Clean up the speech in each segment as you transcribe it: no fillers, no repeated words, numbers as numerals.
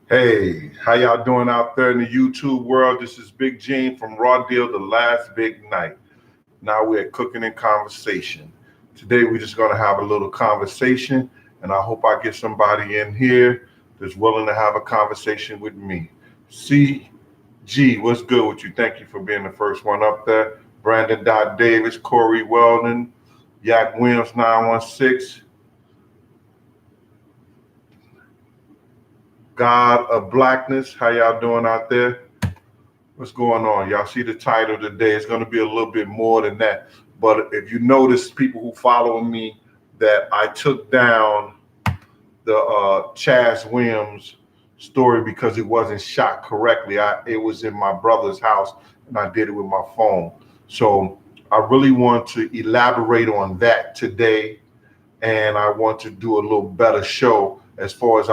Hey, how y'all doing out there in the YouTube world? This is Big Gene from Raw Deal, The Last Big Night. Now we're at Cooking and Conversation. Today we're just going to have a little conversation, and I hope I get somebody in here that's willing to have a conversation with me. CG, what's good with you? Thank you for being the first one up there. Brandon Dot Davis, Corey Weldon, Yak Williams 916, God of Blackness. How y'all doing out there? What's going on? Y'all see the title today. It's going to be a little bit more than that. But if you notice, people who follow me, that I took down the Chaz Williams story because it wasn't shot correctly. It was in my brother's house, and I did it with my phone. So I really want to elaborate on that today, and I want to do a little better show as far as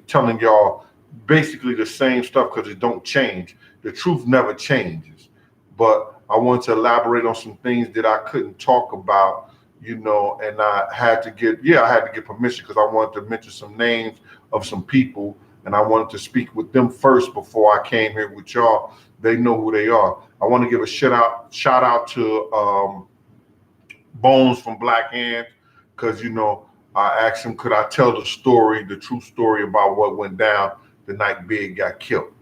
telling y'all basically the same stuff because it don't change. The truth never changes, but I want to elaborate on some things that I couldn't talk about, and I had to get permission because I wanted to mention some names of some people, and I wanted to speak with them first before I came here with y'all. They know who they are. I want to give a shout out to Bones from Black Hands, because I asked him, could I tell the true story about what went down the night Big got killed.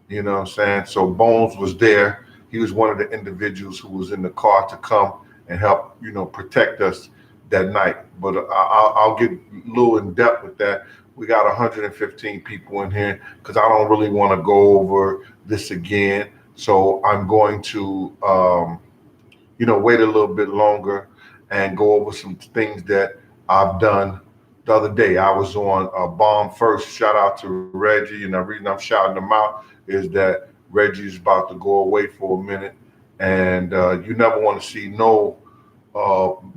You know what I'm saying? So Bones was there. He was one of the individuals who was in the car to come and help, protect us that night. But I'll get a little in depth with that. We got 115 people in here because I don't really want to go over this again. So I'm going to, wait a little bit longer and go over some things that I've done. The other day, I was on Bomb First. Shout out to Reggie, and the reason I'm shouting them out is that Reggie's about to go away for a minute, and you never want to see no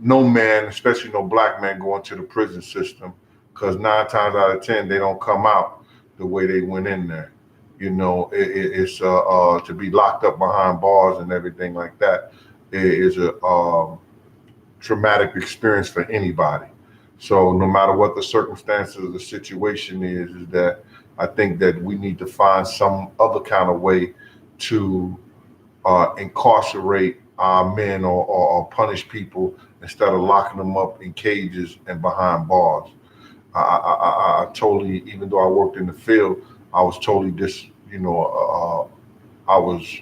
man, especially no black man, go into the prison system, because 9 times out of 10 they don't come out the way they went in there. It's to be locked up behind bars and everything like that. It is a traumatic experience for anybody. So no matter what the circumstances of the situation is that I think that we need to find some other kind of way to incarcerate our men or punish people instead of locking them up in cages and behind bars. I totally, even though I worked in the field, I was totally I was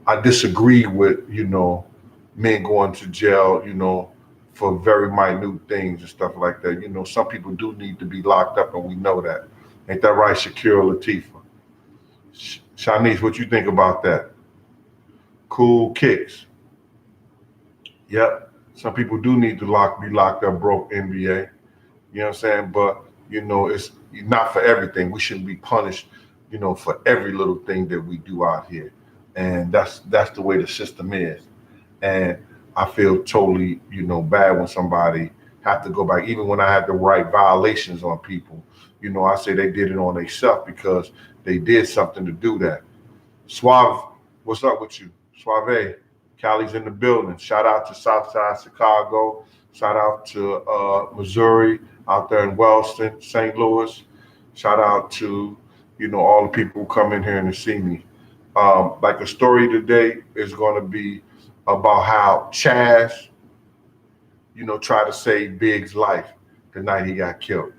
I disagree with men going to jail, for very minute things and stuff like that. Some people do need to be locked up, and we know that. Ain't that right, Shakira Latifah? Shanice, what you think about that? Cool kicks. Yep. Some people do need to be locked up, broke NBA. You know what I'm saying? But it's not for everything. We shouldn't be punished, for every little thing that we do out here. And that's the way the system is. And I feel totally, bad when somebody have to go back. Even when I had to write violations on people, I say they did it on themselves because they did something to do that. Suave, what's up with you? Suave, Cali's in the building. Shout out to Southside Chicago. Shout out to Missouri, out there in Wellston, St. Louis. Shout out to, all the people who come in here and to see me. Like the story today is going to be about how Chaz, tried to save Big's life the night he got killed.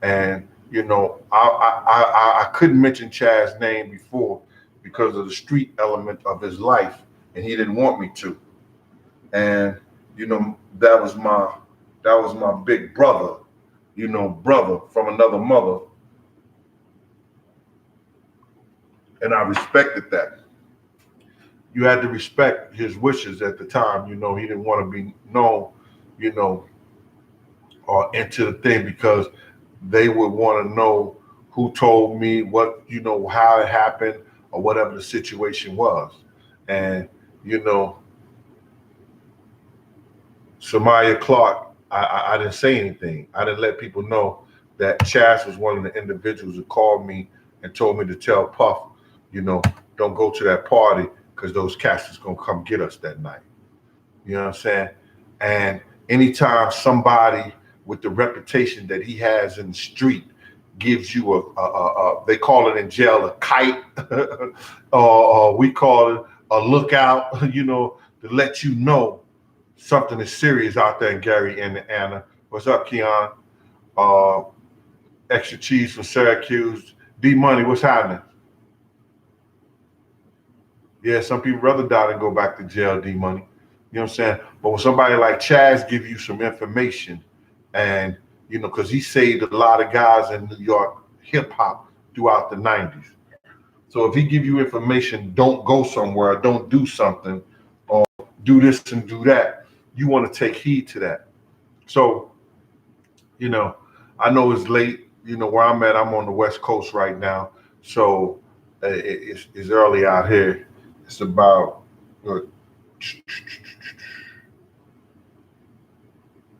And I couldn't mention Chaz's name before because of the street element of his life, and he didn't want me to. And that was my big brother, brother from another mother, and I respected that. You had to respect his wishes at the time. He didn't want to be known, you know, or into the thing because they would want to know who told me what, how it happened or whatever the situation was. And, you know, Samaya Clark, I didn't say anything. I didn't let people know that Chaz was one of the individuals who called me and told me to tell Puff, don't go to that party because those cats is going to come get us that night. You know what I'm saying? And anytime somebody with the reputation that he has in the street gives you they call it in jail a kite, or we call it a lookout, to let you know something is serious out there in Gary, Indiana. What's up, Keon? Uh, Extra cheese from Syracuse. D Money, what's happening? Yeah, some people rather die than go back to jail, D Money. You know what I'm saying? But when somebody like Chaz give you some information, and because he saved a lot of guys in New York hip hop throughout the '90s. So if he give you information, don't go somewhere, don't do something, or do this and do that, you want to take heed to that. So, I know it's late. Where I'm at, I'm on the West Coast right now. So it's early out here. It's about uh,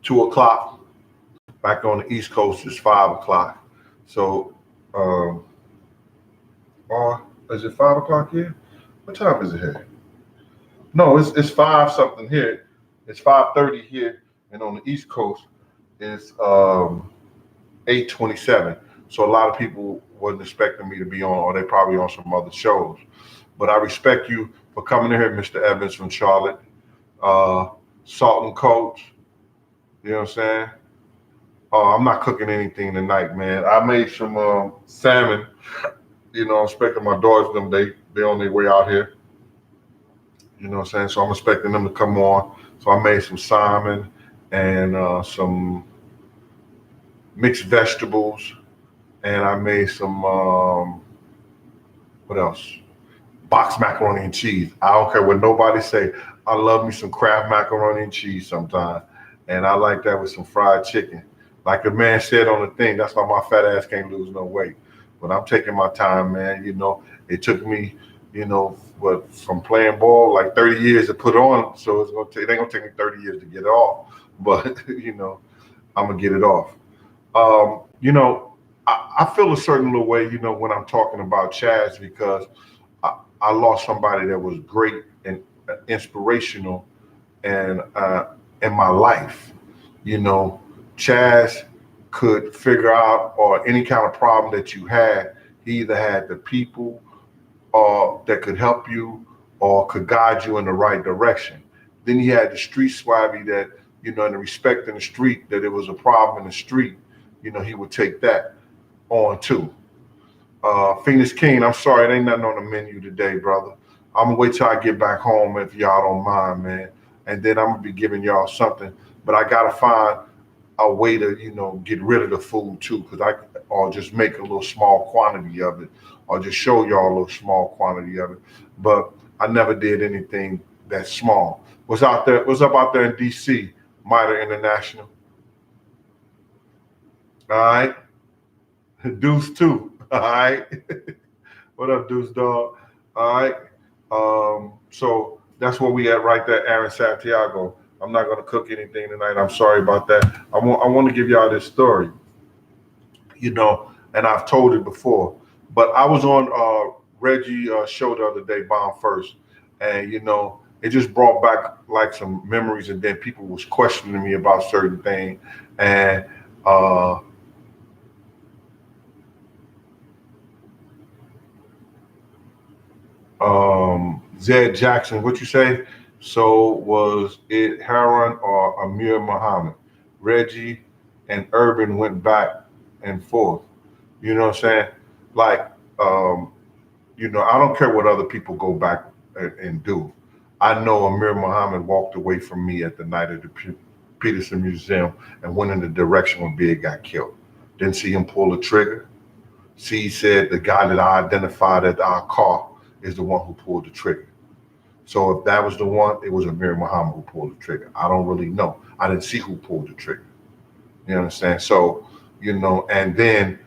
2 o'clock. Back on the East Coast, it's 5 o'clock. So, um, or is it 5 o'clock here? What time is it here? No, it's five something here. It's 5:30 here, and on the East Coast, it's 8:27. So a lot of people wasn't expecting me to be on, or they probably on some other shows. But I respect you for coming in here, Mr. Evans from Charlotte. Uh, Salt and Coach. You know what I'm saying? I'm not cooking anything tonight, man. I made some salmon. I'm expecting my daughters them. They on their way out here. You know what I'm saying? So I'm expecting them to come on. So I made some salmon and some mixed vegetables, and I made some what else? Box macaroni and cheese. I don't care what nobody say. I love me some Kraft macaroni and cheese sometimes, and I like that with some fried chicken. Like the man said on the thing, that's why my fat ass can't lose no weight. But I'm taking my time, man. It took me, from playing ball like 30 years to put on. So it ain't gonna take me 30 years to get it off. But I'm gonna get it off. Um, you know, I feel a certain little way, when I'm talking about Chaz because I lost somebody that was great and inspirational and in my life. Chaz could figure out or any kind of problem that you had. He either had the people that could help you or could guide you in the right direction. Then he had the street swabby that, and the respect in the street that it was a problem in the street, he would take that on too. Phoenix King, I'm sorry, it ain't nothing on the menu today, brother. I'm gonna wait till I get back home if y'all don't mind, man. And then I'm gonna be giving y'all something. But I gotta find a way to, get rid of the food too, or just make a little small quantity of it, or just show y'all a little small quantity of it. But I never did anything that small. What's out there? What's up out there in DC? MITRE International. All right. Deuce too. All right. What up, Deuce dog? All right. So that's where we at right there, Aaron Santiago. I'm not gonna cook anything tonight. I'm sorry about that. I want to give y'all this story, and I've told it before. But I was on Reggie show the other day, Bomb First, and it just brought back like some memories, and then people was questioning me about certain things, and Zed Jackson, what you say? So was it Haran or Amir Muhammad? Reggie and Urban went back and forth. You know what I'm saying? Like, I don't care what other people go back and do. I know Amir Muhammad walked away from me at the night of the Peterson Museum and went in the direction when Big got killed. Didn't see him pull the trigger. See, he said the guy that I identified at our car is the one who pulled the trigger. So if that was the one, it was Amir Muhammad who pulled the trigger. I don't really know. I didn't see who pulled the trigger. You understand? So, and then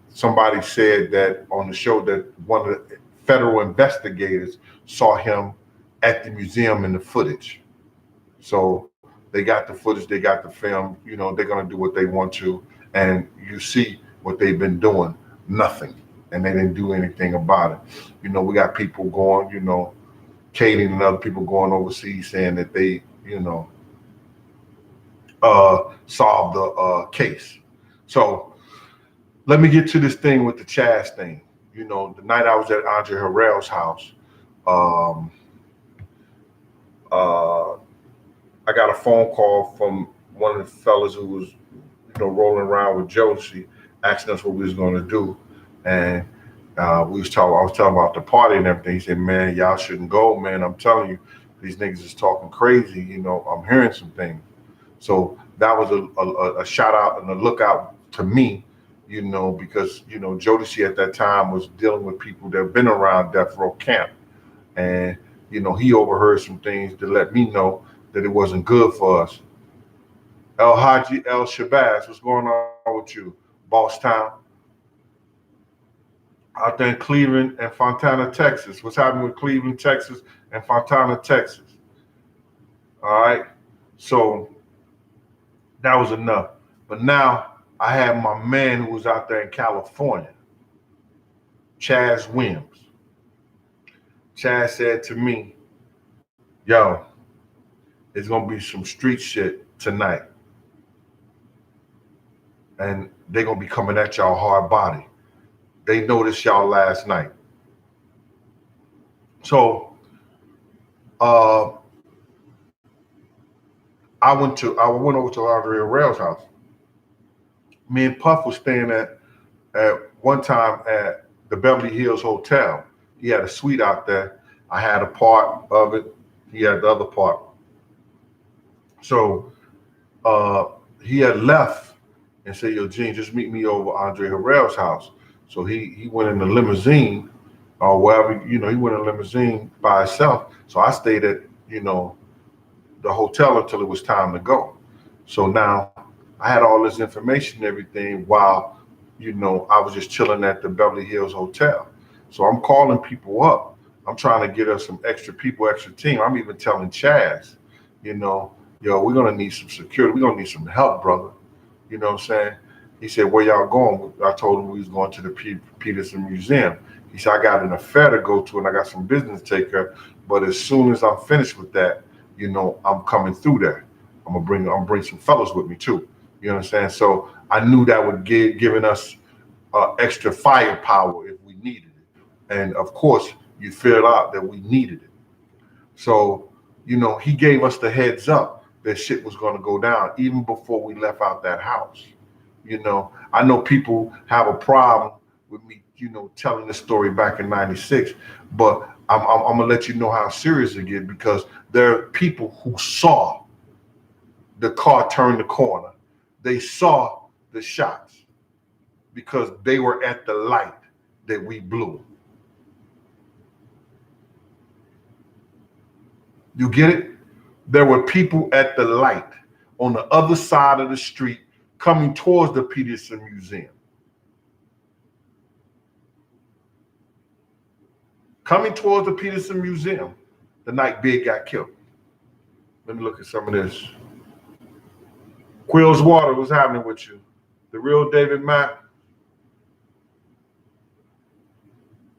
somebody said that on the show that one of the federal investigators saw him at the museum in the footage. So they got the footage, they got the film, they're going to do what they want to. And you see what they've been doing, nothing. And they didn't do anything about it. We got people going, Katie and other people going overseas saying that they, solved the case. So Let me get to this thing with the Chaz thing. You know, the night I was at Andre Harrell's house, um, uh, I got a phone call from one of the fellas who was, rolling around with Josie, asking us what we was going to do, and we was talking. I was telling about the party and everything. He said, "Man, y'all shouldn't go, man. I'm telling you, these niggas is talking crazy. I'm hearing some things." So that was a shout out and a lookout to me, because Jodeci at that time was dealing with people that have been around Death Row Camp, and he overheard some things to let me know that it wasn't good for us. El Haji El Shabazz, what's going on with you, Boss Town? Out there in Cleveland and Fontana, Texas. What's happening with Cleveland, Texas, and Fontana, Texas? All right. So that was enough. But now I have my man who was out there in California, Chaz Williams. Chaz said to me, "Yo, it's gonna be some street shit tonight, and they're gonna be coming at y'all hard body. They noticed y'all last night." So uh, I went over to Andre Rail's house. Me and Puff was staying at one time at the Beverly Hills Hotel. He had a suite out there. I had a part of it. He had the other part. So uh, he had left and said, "Yo, Gene, just meet me over Andre Harrell's house." So he went in the limousine or wherever, he went in a limousine by himself. So I stayed at, the hotel until it was time to go. So now I had all this information and everything while, I was just chilling at the Beverly Hills Hotel. So I'm calling people up. I'm trying to get us some extra people, extra team. I'm even telling Chaz, yo, we're gonna need some security. We're gonna need some help, brother. You know what I'm saying? He said, "Where y'all going?" I told him we was going to the Peterson Museum. He said, "I got an affair to go to and I got some business to take care of. But as soon as I'm finished with that, I'm coming through there. I'm bring some fellows with me too." You understand? So I knew that would giving us extra firepower if we needed it. And of course, you figured out that we needed it. So, he gave us the heads up that shit was going to go down even before we left out that house. I know people have a problem with me, telling this story back in '96, but I'm gonna let you know how serious it gets because there are people who saw the car turn the corner. They saw the shots because they were at the light that we blew. You get it? There were people at the light on the other side of the street coming towards the Peterson Museum. Coming towards the Peterson Museum the night Big got killed. Let me look at some of this. Quills Water, what's happening with you? The real David Mack.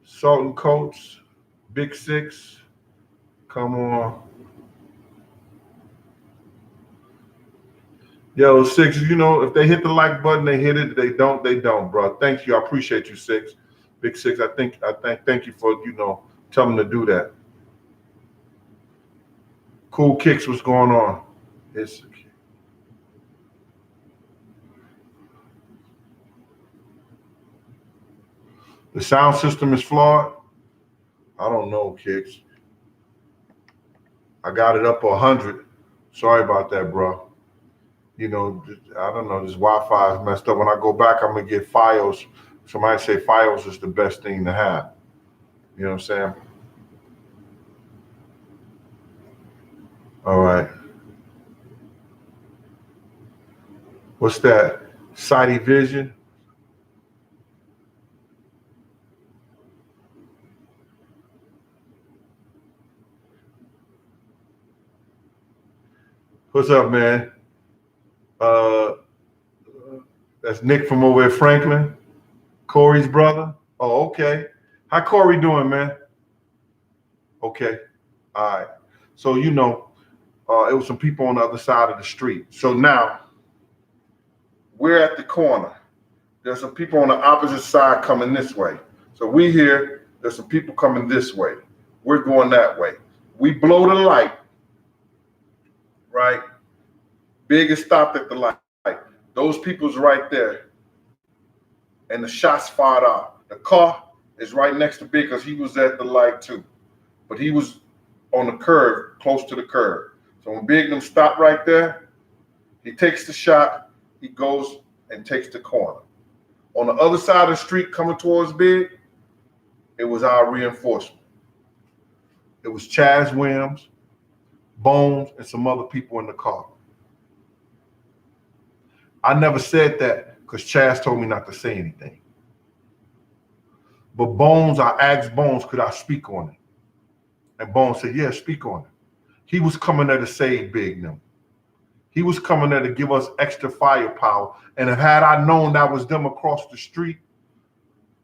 Salt and Coats, Big Six. Come on. Yo, Six, if they hit the like button, they hit it. If they don't, bro. Thank you. I appreciate you, Six. Big Six, thank you for, telling them to do that. Cool Kicks, what's going on? The sound system is flawed. I don't know, Kicks. I got it up to 100. Sorry about that, bro. I don't know. This Wi-Fi is messed up. When I go back, I'm gonna get Fios. Somebody say Fios is the best thing to have. You know what I'm saying? All right. What's that? Sighty Vision. What's up, man? Uh, that's Nick from over at Franklin. Corey's brother. Oh, okay. How Corey doing, man? Okay. All right. So it was some people on the other side of the street. So now we're at the corner. There's some people on the opposite side coming this way. So we here, there's some people coming this way. We're going that way. We blow the light, right? Big is stopped at the light. Those people's right there. And the shots fired out. The car is right next to Big because he was at the light too. But he was on the curve, close to the curve. So when Big them stopped right there, he takes the shot, he goes and takes the corner. On the other side of the street coming towards Big, it was our reinforcement. It was Chaz Williams, Bones, and some other people in the car. I never said that because Chaz told me not to say anything. But Bones, I asked Bones, could I speak on it? And Bones said, yeah, speak on it. He was coming there to save Big them. He was coming there to give us extra firepower. And had I known that was them across the street,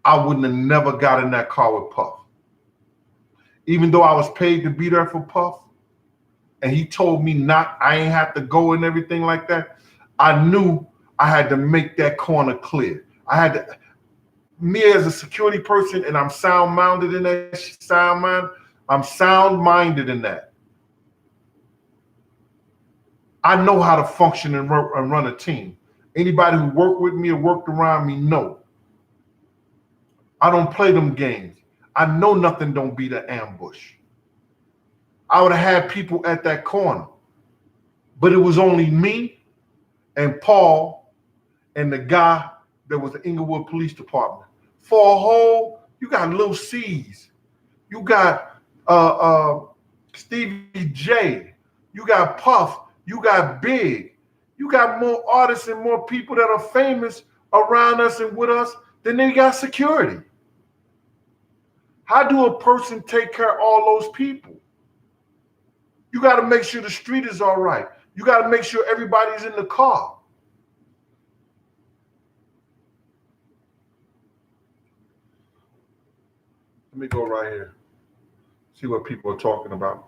I wouldn't have never got in that car with Puff. Even though I was paid to be there for Puff, and he told me not, I ain't have to go and everything like that, I knew I had to make that corner clear. I had to, me as a security person, and I'm sound-minded in that, I'm sound-minded in that. I know how to function and run a team. Anybody who worked with me or worked around me know. I don't play them games. I know nothing don't beat an ambush. I would have had people at that corner, but it was only me and Paul and the guy that was the Inglewood Police Department. For a whole, you got Lil C's, you got Stevie J, you got Puff, you got Big, you got more artists and more people that are famous around us and with us than they got security. How do a person take care of all those people? You got to make sure the street is all right. You got to make sure everybody's in the car. Let me go right here. See what people are talking about.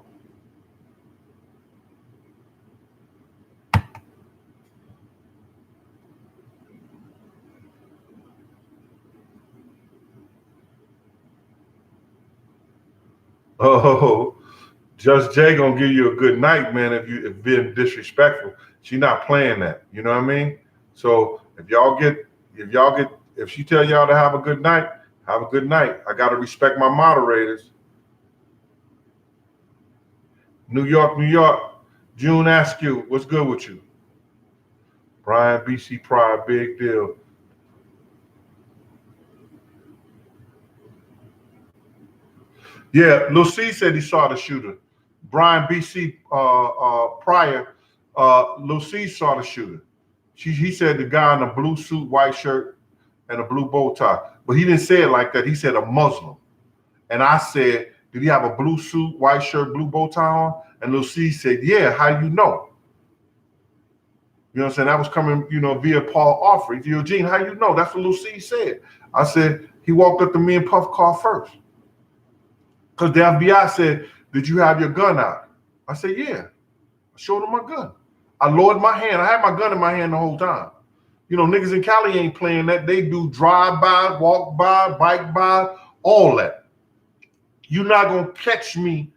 Oh, Just Jay gonna give you a good night, man. If being disrespectful, she not playing that. You know what I mean? So if she tell y'all to have a good night, have a good night. I gotta respect my moderators. New York, New York. June asked you, what's good with you? Brian BC Pride, big deal. Yeah, Lil C said he saw the shooter. Brian BC prior, Lil C saw the shooter. He said the guy in a blue suit, white shirt, and a blue bow tie. But he didn't say it like that. He said a Muslim. And I said, did he have a blue suit, white shirt, blue bow tie on? And Lil C said, yeah, how do you know? You know what I'm saying? That was coming, via Paul Offrey. Eugene, how you know? That's what Lil C said. I said, he walked up to me and Puff car first. Because the FBI said, did you have your gun out? I said, yeah. I showed him my gun. I lowered my hand. I had my gun in my hand the whole time. Niggas in Cali ain't playing that. They do drive-by, walk-by, bike-by, all that. You're not going to catch me,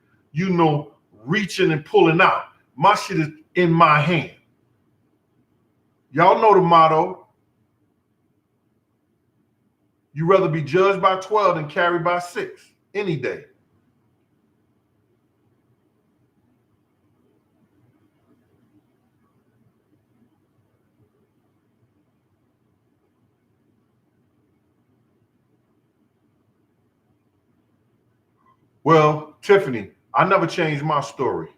reaching and pulling out. My shit is in my hand. Y'all know the motto. You rather be judged by 12 than carried by 6 any day. Well, Tiffany, I never changed my story.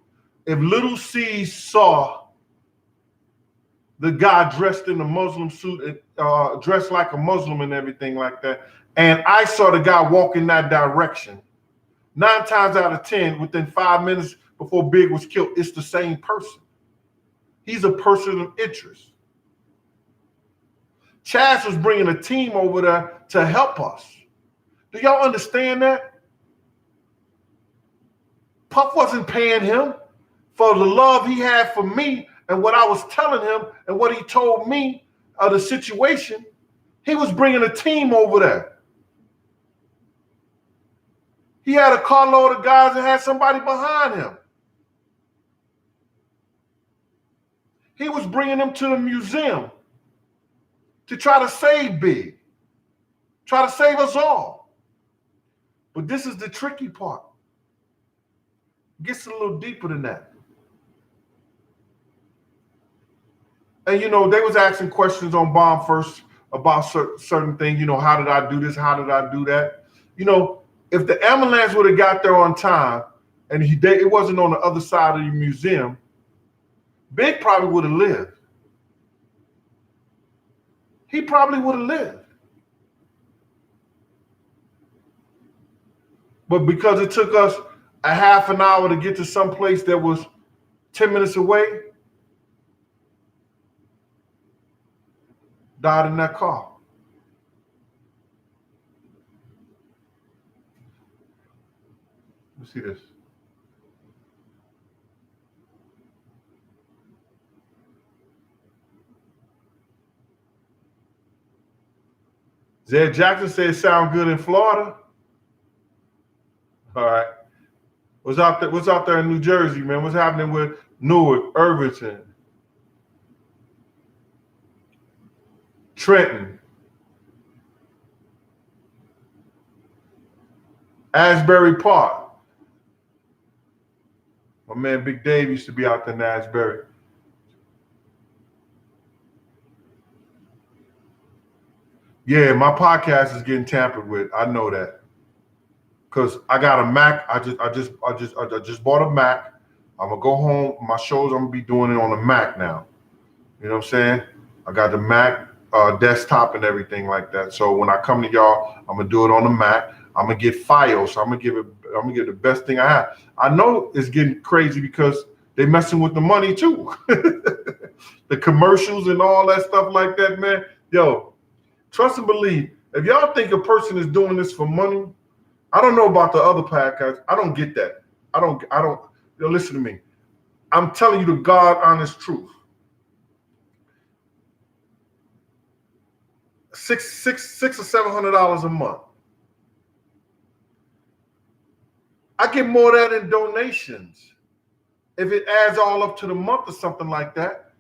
If Little C saw the guy dressed in a Muslim suit, dressed like a Muslim and everything like that, and I saw the guy walk in that direction, 9 times out of 10, within 5 minutes before Big was killed, it's the same person. He's a person of interest. Chaz was bringing a team over there to help us. Do y'all understand that? Puff wasn't paying him for the love he had for me and what I was telling him and what he told me of the situation. He was bringing a team over there. He had a carload of guys and had somebody behind him. He was bringing them to the museum to try to save Big, try to save us all. But this is the tricky part. It gets a little deeper than that. And, they was asking questions on Bomb First about certain things. How did I do this? How did I do that? If the ambulance would have got there on time and it wasn't on the other side of the museum, Big probably would have lived. He probably would have lived. But because it took us a half an hour to get to some place that was 10 minutes away, died in that car. Let me see this. Zed Jackson said sound good in Florida. All right. What's out there in New Jersey, man? What's happening with Newark, Irvington, Trenton, Asbury Park? My man Big Dave used to be out there in Asbury. Yeah, my podcast is getting tampered with. I know that. Cause I got a Mac. I just bought a Mac. I'm gonna go home. My shows, I'm gonna be doing it on a Mac now. You know what I'm saying? I got the Mac desktop and everything like that. So when I come to y'all, I'm gonna do it on the Mac. I'm gonna get files. So I'm gonna give the best thing I have. I know it's getting crazy because they messing with the money too. The commercials and all that stuff like that, man. Yo, trust and believe. If y'all think a person is doing this for money, I don't know about the other podcasts. I don't get that. I don't. Listen to me. I'm telling you the God honest truth. $600 or $700 a month. I get more of that in donations if it adds all up to the month or something like that.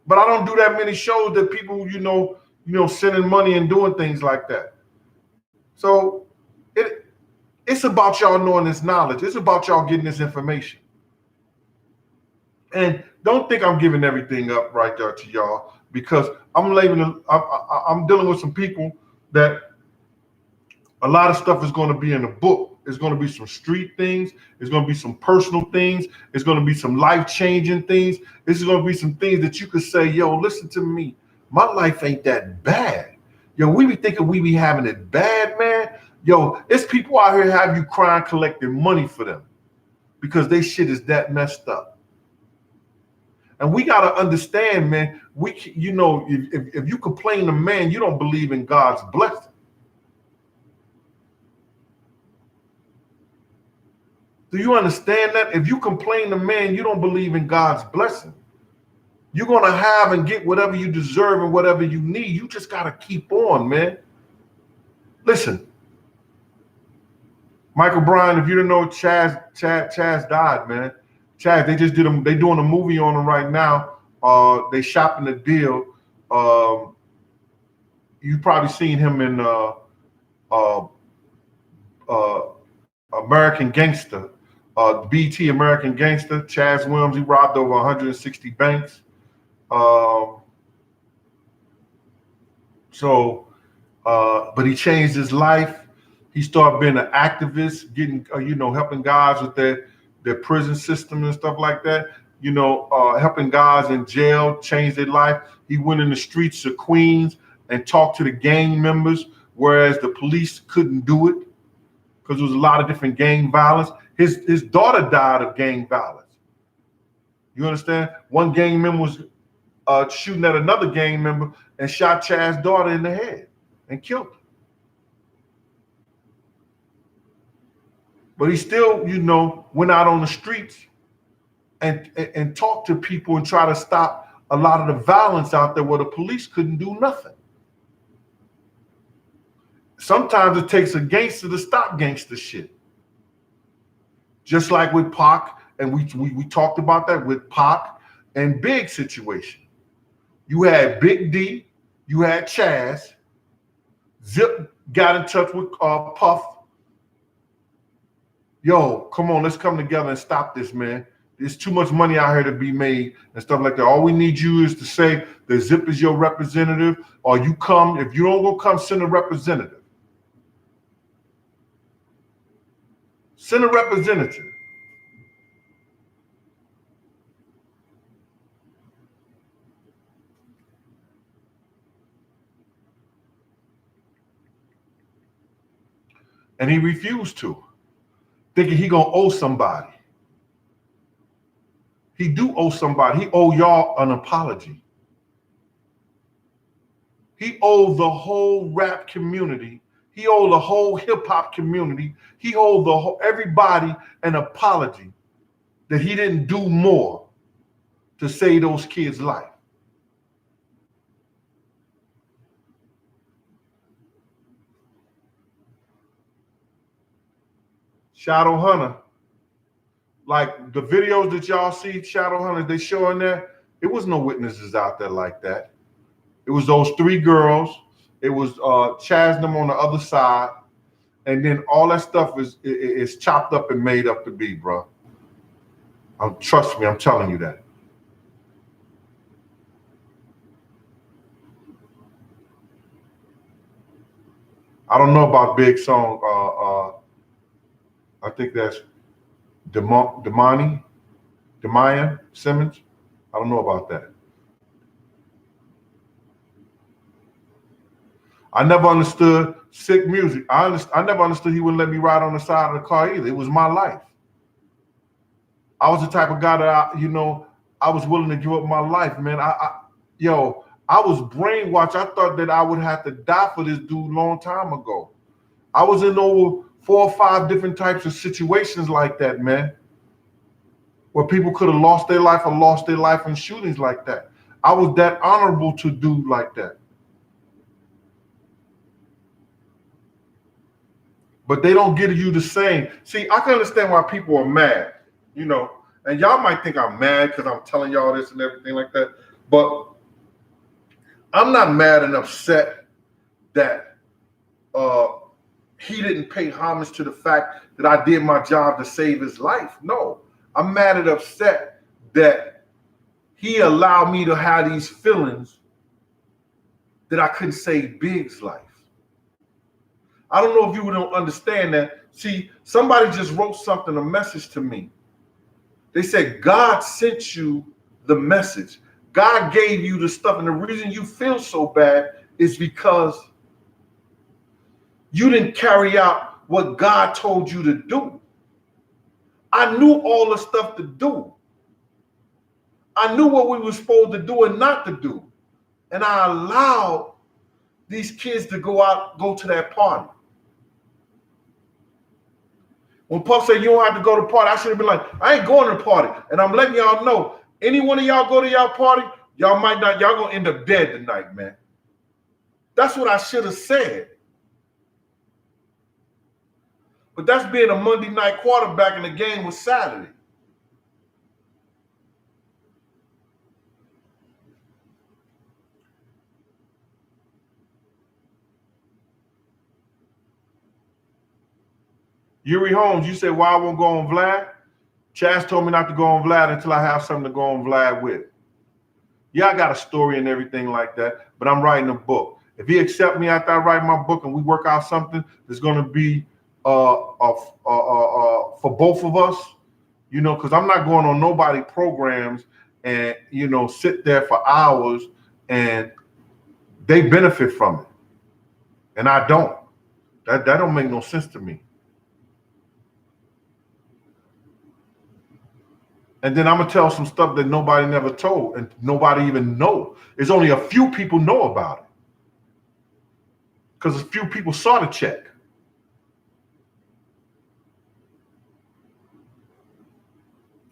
But I don't do that many shows that people, sending money and doing things like that. So it's about y'all knowing this knowledge. It's about y'all getting this information. And don't think I'm giving everything up right there to y'all, because I'm dealing with some people that a lot of stuff is going to be in the book. It's going to be some street things. It's going to be some personal things. It's going to be some life-changing things. This is going to be some things that you could say, yo, listen to me. My life ain't that bad. Yo, we be thinking we be having it bad, man. Yo, it's people out here have you crying, collecting money for them because they shit is that messed up. And we got to understand, man, if you complain to man, you don't believe in God's blessing. Do you understand that? If you complain to man, you don't believe in God's blessing. You're going to have and get whatever you deserve and whatever you need. You just got to keep on, man. Listen, Michael Bryan, if you didn't know, Chaz died, man. Chaz, they doing a movie on him right now. They shopping the deal. You probably seen him in American Gangster, BT American Gangster. Chaz Williams, he robbed over 160 banks. But he changed his life. He started being an activist, getting, helping guys with their prison system and stuff like that. Helping guys in jail change their life. He went in the streets of Queens and talked to the gang members, whereas the police couldn't do it because there was a lot of different gang violence. His daughter died of gang violence. You understand? One gang member was shooting at another gang member and shot Chaz's daughter in the head and killed her. But he still, went out on the streets and talked to people and try to stop a lot of the violence out there where the police couldn't do nothing. Sometimes it takes a gangster to stop gangster shit. Just like with Pac, and we talked about that with Pac and Big situation. You had Big D, you had Chaz, Zip got in touch with Puff. Yo, come on, let's come together and stop this, man. There's too much money out here to be made and stuff like that. All we need you is to say that Zip is your representative, or you come. If you don't go come, send a representative. Send a representative. And he refused to, thinking he gonna owe somebody. He do owe somebody. He owe y'all an apology. He owed the whole rap community. He owed the whole hip hop community. He owed the whole everybody an apology that he didn't do more to save those kids' life. Shadow Hunter, like the videos that y'all see, Shadow Hunter, they showing there, it was no witnesses out there like that. It was those three girls. It was Chaz them on the other side, and then all that stuff is chopped up and made up to be, bro. Trust me, I'm telling you that. I don't know about Big Song. I think that's Demayan Simmons. I don't know about that. I never understood sick music. I never understood he wouldn't let me ride on the side of the car either. It was my life. I was the type of guy that I was willing to give up my life, man. I was brainwashed. I thought that I would have to die for this dude long time ago. I was in over 4 or 5 different types of situations like that, man, where people could have lost their life or lost their life in shootings like that. I was that honorable to do like that. But they don't give you the same. See, I can understand why people are mad, and y'all might think I'm mad because I'm telling y'all this and everything like that. But I'm not mad and upset that he didn't pay homage to the fact that I did my job to save his life. No, I'm mad and upset that he allowed me to have these feelings that I couldn't save Big's life. I don't know if you don't understand that. See, somebody just wrote something, a message to me. They said, God sent you the message. God gave you the stuff. And the reason you feel so bad is because you didn't carry out what God told you to do. I knew all the stuff to do. I knew what we were supposed to do and not to do. And I allowed these kids to go to that party. When Puff said you don't have to go to the party, I should have been like, I ain't going to the party. And I'm letting y'all know, any one of y'all go to y'all party, y'all gonna end up dead tonight, man. That's what I should have said. But that's being a Monday night quarterback and the game was Saturday. Yuri Holmes, you said, why I won't go on Vlad? Chaz told me not to go on Vlad until I have something to go on Vlad with. Yeah, I got a story and everything like that, but I'm writing a book. If he accept me after I write my book and we work out something that's going to be for both of us, because I'm not going on nobody programs and, sit there for hours and they benefit from it. And I don't. That don't make no sense to me. And then I'm going to tell some stuff that nobody never told and nobody even know. There's only a few people know about it. Because a few people saw the check.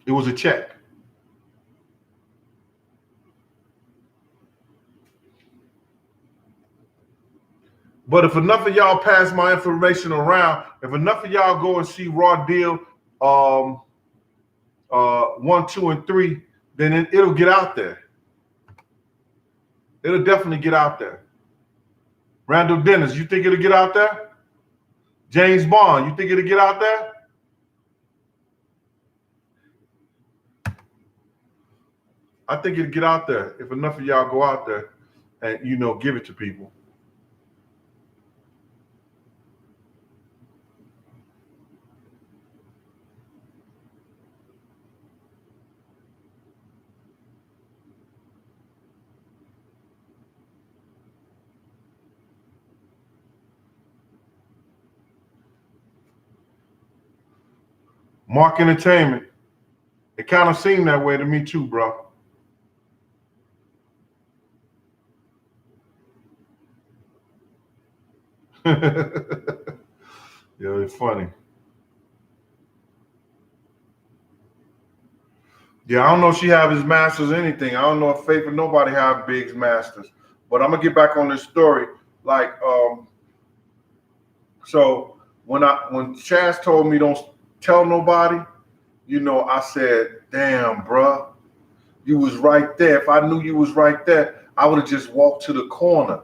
It was a check. But if enough of y'all pass my information around, if enough of y'all go and see Raw Deal 1, 2, and 3, then it'll get out there. It'll definitely get out there. Randall Dennis, you think it'll get out there? James Bond, you think it'll get out there? I think it'll get out there if enough of y'all go out there and, give it to people. Mark Entertainment. It kind of seemed that way to me too, bro. Yeah, it's funny. Yeah, I don't know if she have his masters or anything. I don't know if Faith or nobody have Big's masters. But I'm gonna get back on this story. Like, so when Chaz told me don't tell nobody, I said, damn, bruh, you was right there. If I knew you was right there, I would have just walked to the corner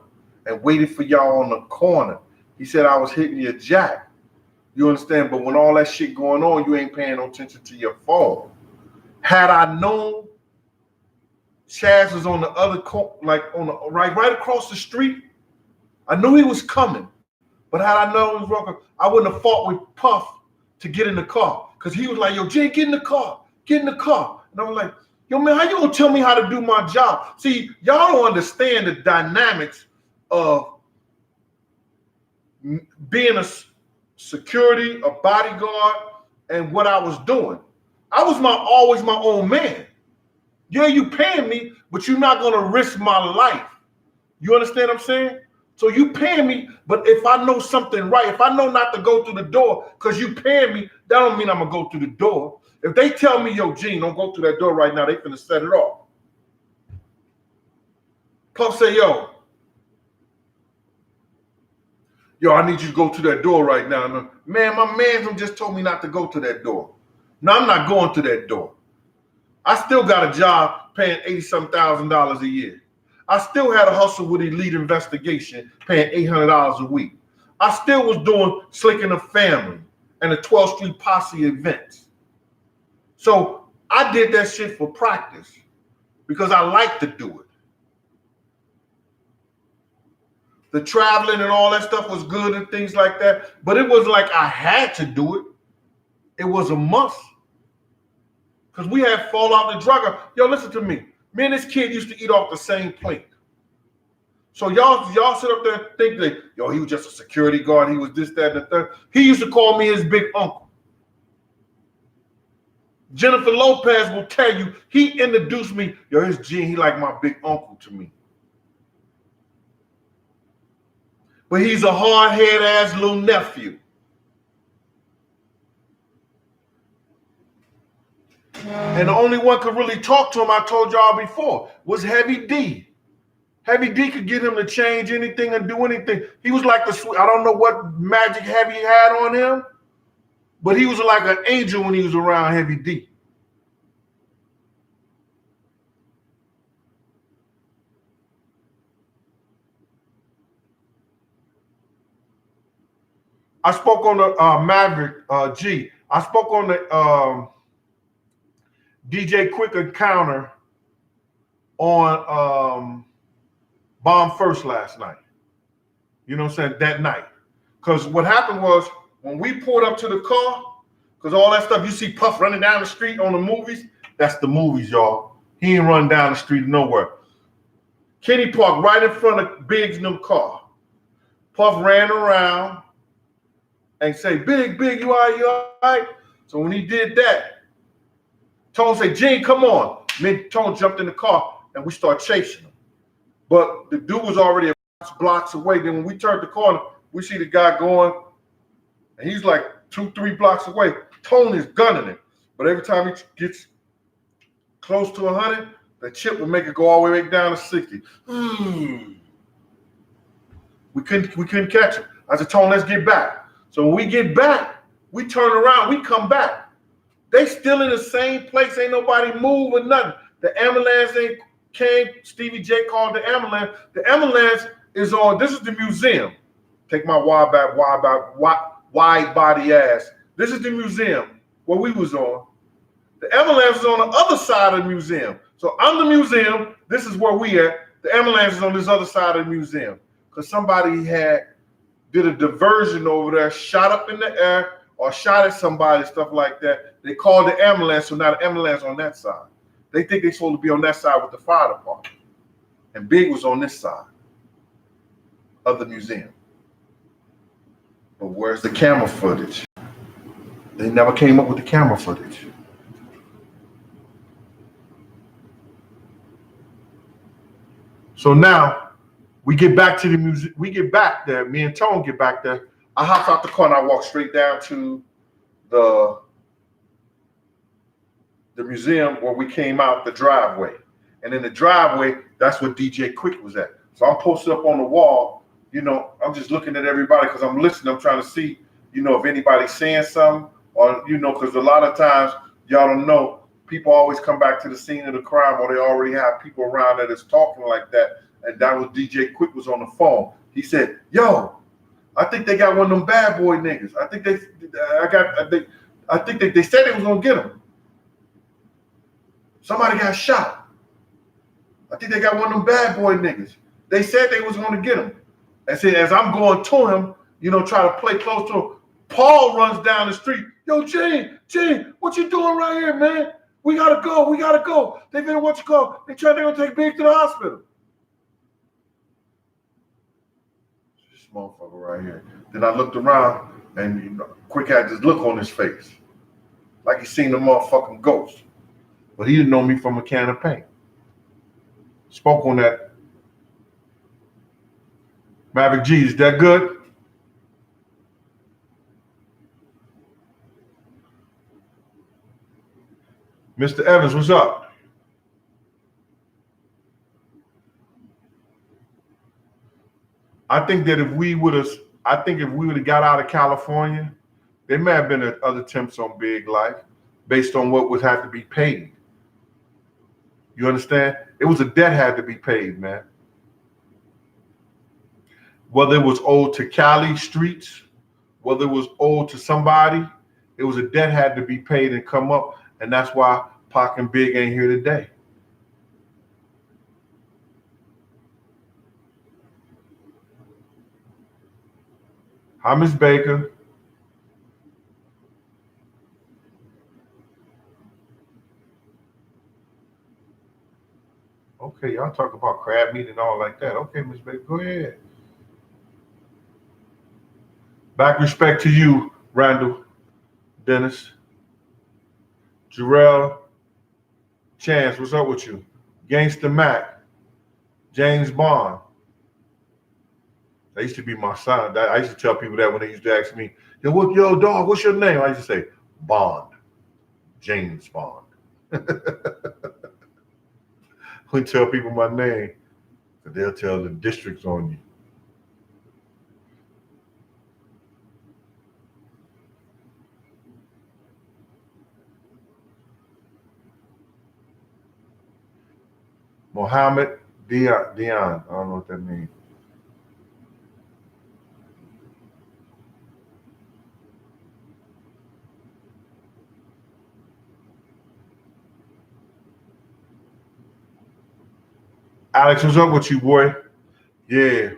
and waited for y'all on the corner. He said I was hitting your jack. You understand? But when all that shit going on, you ain't paying no attention to your phone. Had I known Chaz was on the other corner, like on the right across the street, I knew he was coming. But had I known he was wrong, I wouldn't have fought with Puff to get in the car. Because he was like, yo, Jay, get in the car. Get in the car. And I was like, yo, man, how you gonna tell me how to do my job? See, y'all don't understand the dynamics of being a security, a bodyguard, and what I was doing. I was always my own man. Yeah, you paying me, but you're not gonna risk my life. You understand what I'm saying? So you paying me, but if I know something right, if I know not to go through the door because you paying me, that don't mean I'm gonna go through the door. If they tell me, yo, Gene, don't go through that door right now, they finna set it off. Puff say, yo, I need you to go to that door right now. Man, my man just told me not to go to that door. No, I'm not going to that door. I still got a job paying $80,000 a year. I still had a hustle with Elite Investigation paying $800 a week. I still was doing Slick and the Family and the 12th Street Posse events. So I did that shit for practice because I like to do it. The traveling and all that stuff was good and things like that, but it wasn't like I had to do it. It was a must. Because we had fallout and drug. Yo, listen to me. Me and this kid used to eat off the same plate. So y'all sit up there and think that, yo, he was just a security guard. He was this, that, and the third. He used to call me his big uncle. Jennifer Lopez will tell you, he introduced me, yo, his Gene, he like my big uncle to me. But he's a hard-headed ass little nephew. And the only one could really talk to him, I told y'all before, was Heavy D. Heavy D could get him to change anything and do anything. He was like I don't know what magic Heavy had on him, but he was like an angel when he was around Heavy D. I spoke on the Maverick G. I spoke on the DJ Quick encounter on Bomb First last night. You know what I'm saying? That night. Because what happened was when we pulled up to the car, because all that stuff you see Puff running down the street on the movies, that's the movies, y'all. He ain't run down the street nowhere. Kenny parked right in front of Big's new car. Puff ran around and say, Big, you all right? So when he did that, Tone said, Gene, come on. Me and Tone jumped in the car and we started chasing him. But the dude was already blocks away. Then when we turned the corner, we see the guy going, and he's like 2-3 blocks away. Tone is gunning him. But every time he gets close to 100, the chip will make it go all the way down to 60. We couldn't catch them. I said, Tone, let's get back. So when we get back, we turn around, we come back. They still in the same place. Ain't nobody move or nothing. The ambulance ain't came. Stevie J called the ambulance. The ambulance is on. This is the museum. Take my wide body ass. This is the museum where we was on. The ambulance is on the other side of the museum. So I'm the museum. This is where we at. The ambulance is on this other side of the museum. Because somebody did a diversion over there, shot up in the air, or shot at somebody, stuff like that. They called the ambulance, so now the ambulance on that side. They think they're supposed to be on that side with the fire department. And Big was on this side of the museum. But where's the camera footage? They never came up with the camera footage. So now we get back to the music. We get back there. Me and Tone get back there. I hop out the car and I walk straight down to the museum where we came out, the driveway. And in the driveway, that's where DJ Quick was at. So I'm posted up on the wall. You know, I'm just looking at everybody because I'm listening. I'm trying to see, you know, if anybody's saying something or, you know, because a lot of times, y'all don't know, people always come back to the scene of the crime or they already have people around that is talking like that. And that was DJ Quick was on the phone. He said, yo, I think they got one of them bad boy niggas. I think they said they was gonna get him. Somebody got shot. I think they got one of them bad boy niggas. They said they was gonna get him. And see, as I'm going to him, you know, try to play close to him, Paul runs down the street. Yo, Gene, what you doing right here, man? We gotta go. They better what you call. They're gonna take Big to the hospital. This motherfucker right here. Then I looked around and, you know, Quick had this look on his face. Like he seen the motherfucking ghost. But he didn't know me from a can of paint. Spoke on that. Maverick G, is that good? Mr. Evans, what's up? I think that if we would have got out of California, there may have been other attempts on Big Life based on what would have to be paid. You understand? It was a debt had to be paid, man. Whether it was owed to Cali streets, whether it was owed to somebody, it was a debt had to be paid and come up. And that's why Pac and Big ain't here today. Hi, Miss Baker. Okay, y'all talk about crab meat and all like that. Okay, Miss Baker, go ahead. Back respect to you, Randall, Dennis, Jarrell, Chance, what's up with you? Gangsta Mac, James Bond. That used to be my son. I used to tell people that when they used to ask me, yo, dog, what's your name? I used to say, Bond, James Bond. When tell people my name, they'll tell the districts on you. Mohammed Dion. I don't know what that means. Alex, what's up with you, boy? Yeah.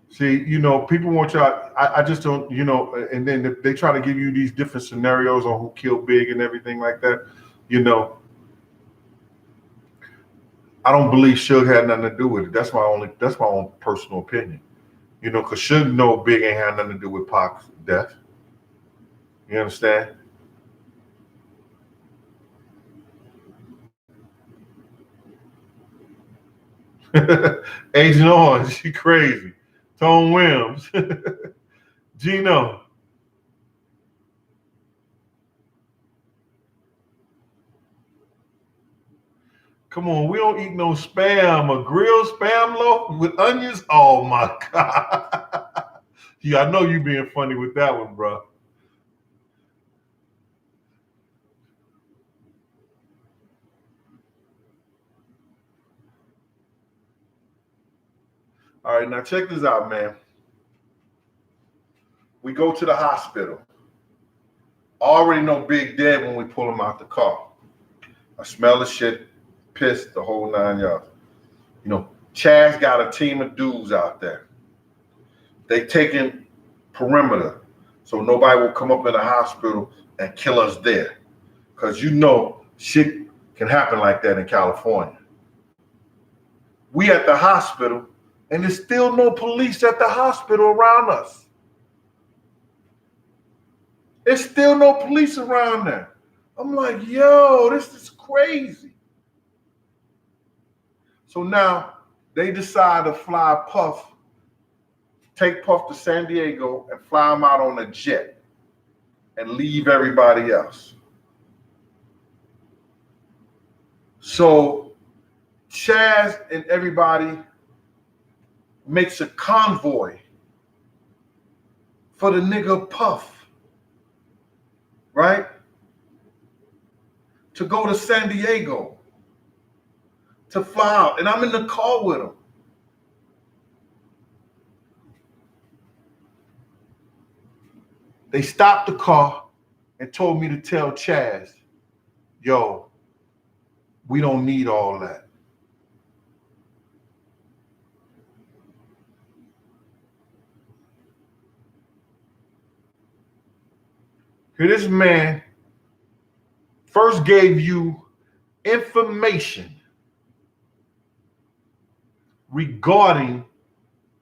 See, you know, people want y'all. I just don't, you know, and then they try to give you these different scenarios on who killed Big and everything like that. You know, I don't believe Suge had nothing to do with it. That's my own personal opinion. You know, because Suge know Big ain't had nothing to do with Pac's death. You understand? Agent Orange, she crazy. Tone Williams. Gino. Come on, we don't eat no spam. A grilled spam loaf with onions? Oh my God. Yeah, I know you being funny with that one, bro. All right, now check this out, man. We go to the hospital. I already know Big dead when we pull him out the car. I smell the shit, pissed, the whole 9 yards. You know, Chaz got a team of dudes out there. They taking perimeter so nobody will come up in the hospital and kill us there. Because you know shit can happen like that in California. We at the hospital and there's still no police at the hospital around us. There's still no police around there. I'm like, yo, this is crazy. So now they decide to fly Puff, take Puff to San Diego and fly him out on a jet and leave everybody else. So Chaz and everybody makes a convoy for the nigga Puff, right? To go to San Diego, to fly out. And I'm in the car with him. They stopped the car and told me to tell Chaz, yo, we don't need all that. Here, this man first gave you information regarding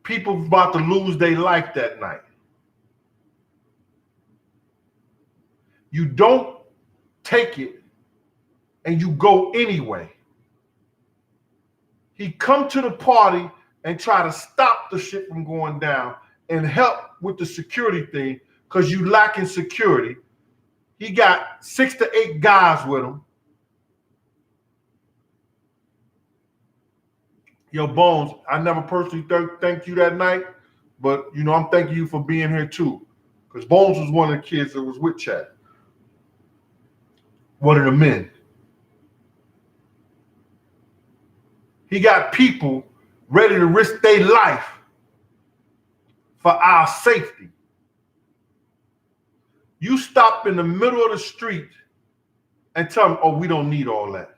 people about to lose their life that night. You don't take it and you go anyway. He come to the party and try to stop the shit from going down and help with the security thing because you lacking security. He got 6 to 8 guys with him. Yo, Bones, I never personally thanked you that night, but you know I'm thanking you for being here too, because Bones was one of the kids that was with Chad, one of the men. He got people ready to risk their life for our safety. You stop in the middle of the street and tell him, oh, we don't need all that.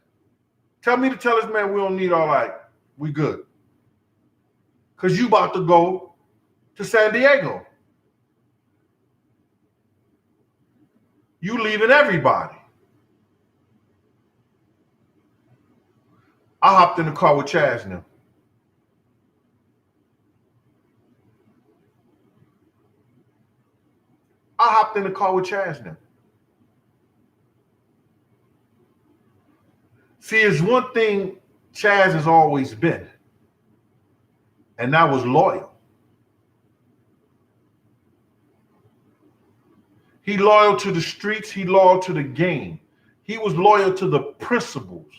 Tell me to tell this man we don't need all that. We good. Because you about to go to San Diego. You leaving everybody. I hopped in the car with Chaz now. I hopped in the car with Chaz now. See, it's one thing Chaz has always been, and that was loyal. He loyal to the streets. He loyal to the game. He was loyal to the principles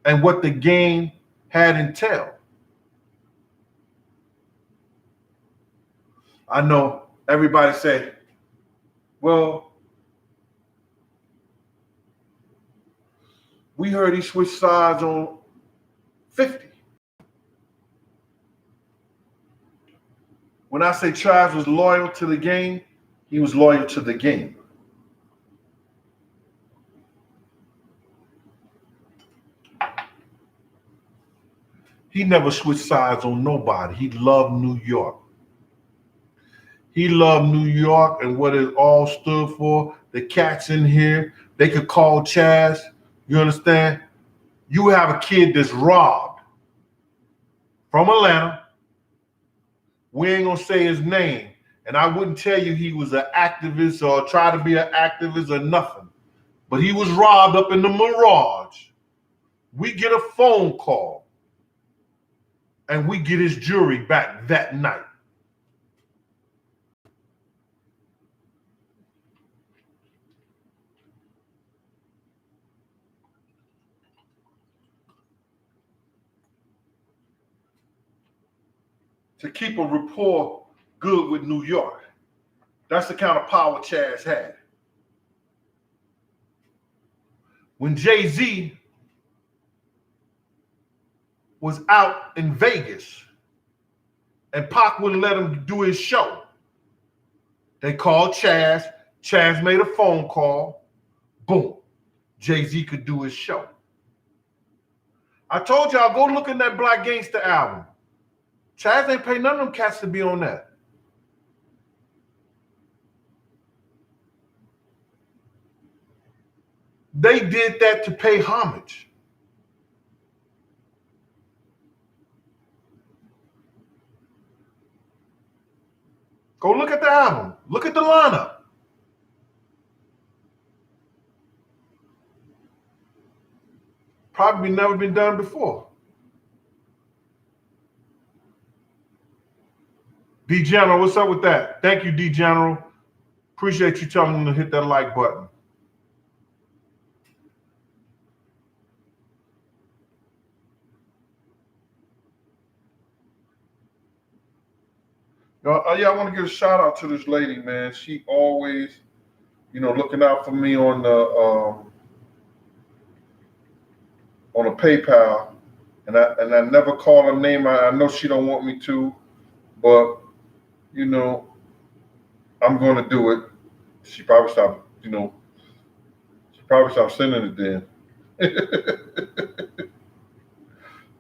and what the game had entailed. I know everybody say, well, we heard he switched sides on 50. When I say Chaz was loyal to the game, he was loyal to the game. He never switched sides on nobody. He loved New York. He loved New York and what it all stood for. The cats in here, they could call Chaz. You understand? You have a kid that's robbed from Atlanta. We ain't gonna say his name. And I wouldn't tell you he was an activist or try to be an activist or nothing. But he was robbed up in the Mirage. We get a phone call and we get his jewelry back that night. to keep a rapport good with New York. That's the kind of power Chaz had. When Jay-Z was out in Vegas and Pac wouldn't let him do his show, they called Chaz. Chaz made a phone call. Boom. Jay-Z could do his show. I told y'all, go look in that Black Gangster album. Chaz ain't pay none of them cats to be on that. They did that to pay homage. Go look at the album. Look at the lineup. Probably never been done before. D General, what's up with that? Thank you, D General. Appreciate you telling them to hit that like button. Yeah, I want to give a shout out to this lady, man. She always, looking out for me on a PayPal, and I never call her name. I know she don't want me to, but I'm going to do it. She probably stopped, sending it then.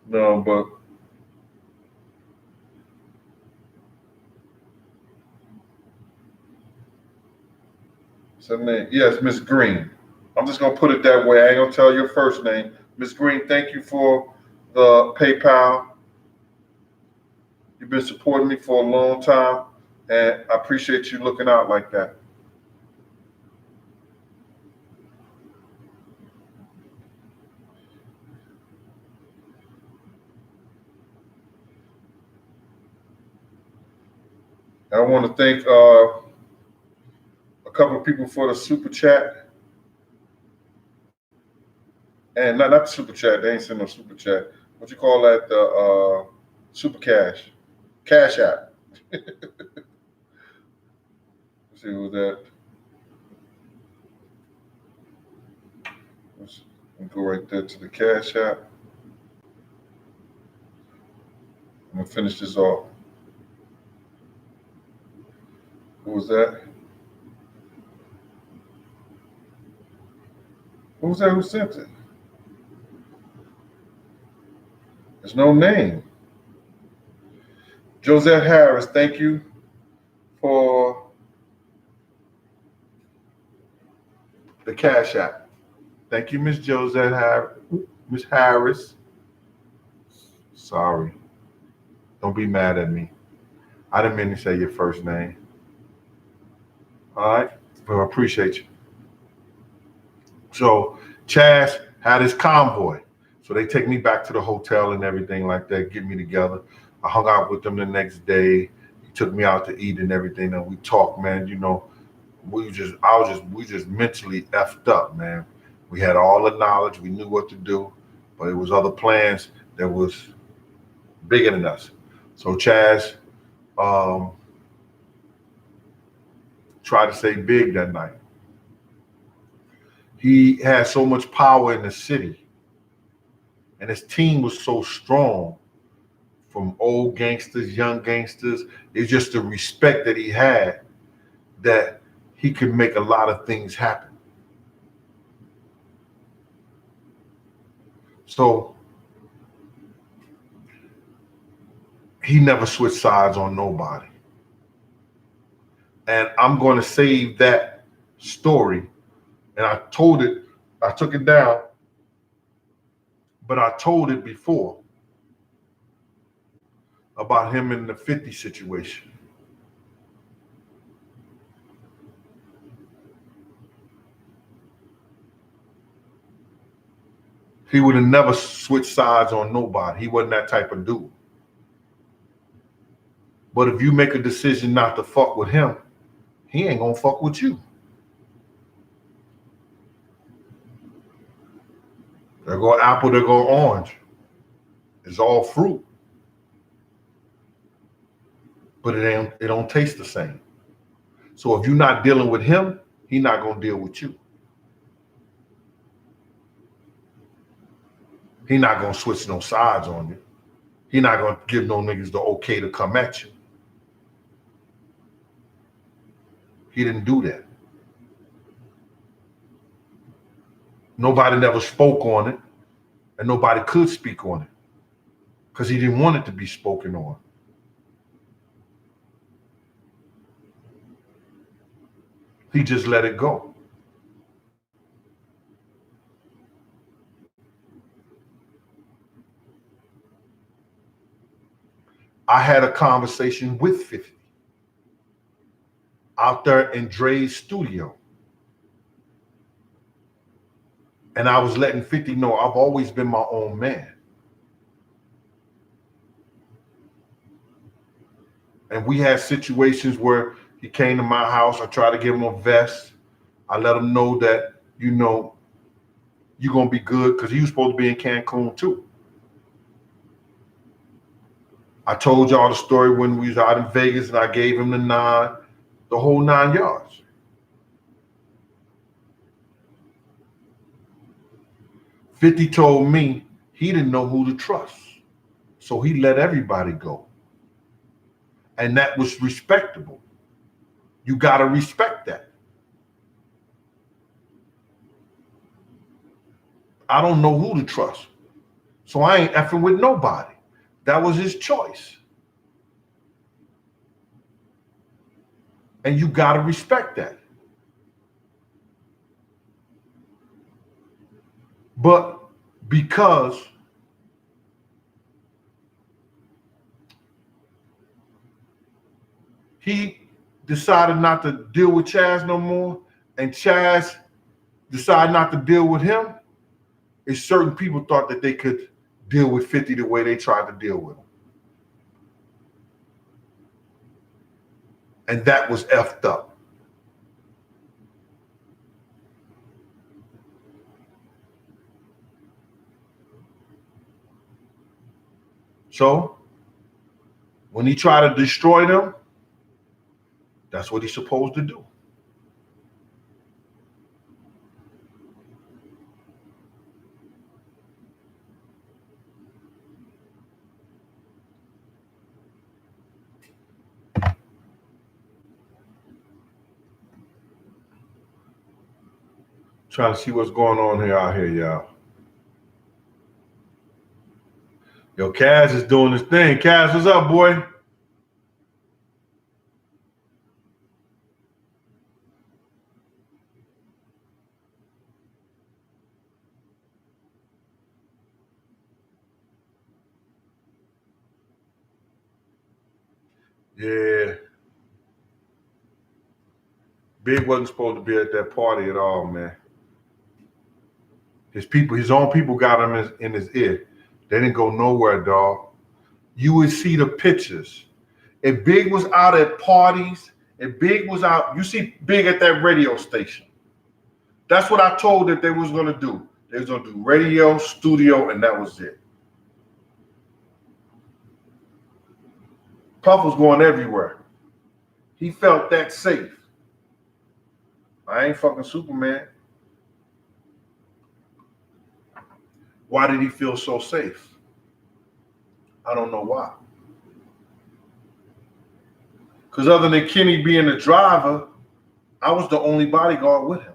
No, but what's her name? Yes, Miss Green. I'm just gonna put it that way. I ain't gonna tell your first name. Miss Green, thank you for the PayPal. You've been supporting me for a long time, and I appreciate you looking out like that. I want to thank a couple of people for the super chat. And not the super chat, they ain't send no super chat. What you call that? The super cash. Cash app. Let's see who was that. Let's go right there to the cash app. I'm gonna finish this off. Who was that? Who was that who sent it? There's no name. Josette Harris, thank you for the cash app. Thank you, Miss Josette Harris. Miss Harris. Sorry. Don't be mad at me. I didn't mean to say your first name. All right? But I appreciate you. So Chaz had his convoy. So they take me back to the hotel and everything like that, get me together. I hung out with them the next day. He took me out to eat and everything, and we talked, man. We just mentally effed up, man. We had all the knowledge, we knew what to do, but it was other plans that was bigger than us. So Chaz tried to say big that night. He had so much power in the city, and his team was so strong, from old gangsters, young gangsters. It's just the respect that he had, that he could make a lot of things happen. So he never switched sides on nobody. And I'm going to save that story. And I told it, I took it down, but I told it before about him in the 50 situation. He would have never switched sides on nobody. He wasn't that type of dude. But if you make a decision not to fuck with him, he ain't gonna fuck with you. There go apple, there go orange. It's all fruit. but it don't taste the same. So if you're not dealing with him, he's not gonna deal with you. He not gonna switch no sides on you. He not gonna give no niggas the okay to come at you. He didn't do that. Nobody never spoke on it, and nobody could speak on it because he didn't want it to be spoken on. He just let it go. I had a conversation with 50 out there in Dre's studio. And I was letting 50 know I've always been my own man. And we had situations where he came to my house. I tried to give him a vest. I let him know that, you're going to be good because he was supposed to be in Cancun too. I told y'all the story when we was out in Vegas and I gave him the whole 9 yards. Fifty told me he didn't know who to trust. So he let everybody go. And that was respectable. You got to respect that. I don't know who to trust. So I ain't effing with nobody. That was his choice. And you got to respect that. But because he decided not to deal with Chaz no more, and Chaz decided not to deal with him, is certain people thought that they could deal with 50 the way they tried to deal with him. And that was effed up. So when he tried to destroy them, that's what he's supposed to do. Trying to see what's going on out here, y'all. Yo, Chaz is doing his thing. Chaz, what's up, boy? Yeah. Big wasn't supposed to be at that party at all, man. His own people got him in his ear. They didn't go nowhere, dog. You would see the pictures. If Big was out at parties, if Big was out, you see Big at that radio station. That's what I told that they was gonna do. They was gonna do radio, studio, and that was it. Puff was going everywhere. He felt that safe. I ain't fucking Superman. Why did he feel so safe? I don't know why. Because other than Kenny being the driver, I was the only bodyguard with him.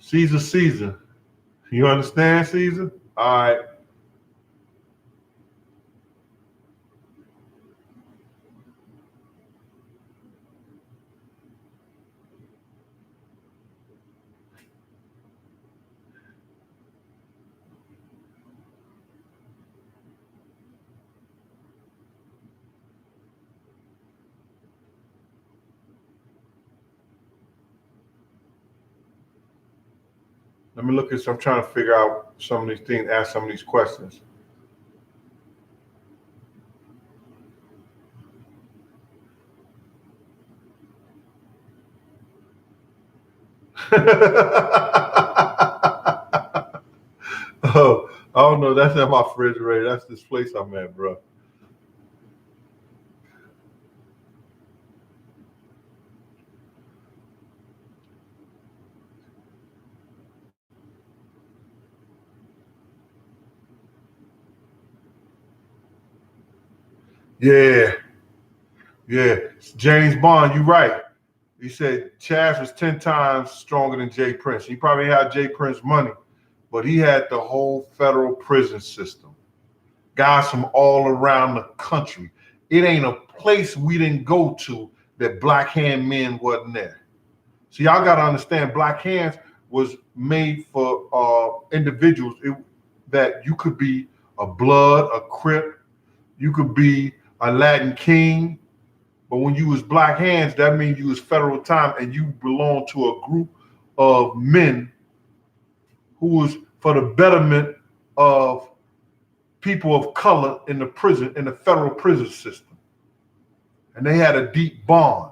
Caesar. You understand, Caesar? All right. Let me look at some. I'm trying to figure out some of these things, ask some of these questions. Oh, I don't know. That's not my refrigerator. That's this place I'm at, bro. Yeah, yeah. James Bond, you right. He said Chaz was 10 times stronger than Jay Prince. He probably had Jay Prince money, but he had the whole federal prison system. Guys from all around the country. It ain't a place we didn't go to that Black Hand men wasn't there. So y'all got to understand, Black Hands was made for individuals that you could be a Blood, a Crip, you could be a Latin King, but when you was Black Hands, that means you was federal time and you belong to a group of men who was for the betterment of people of color in the prison, in the federal prison system. And they had a deep bond.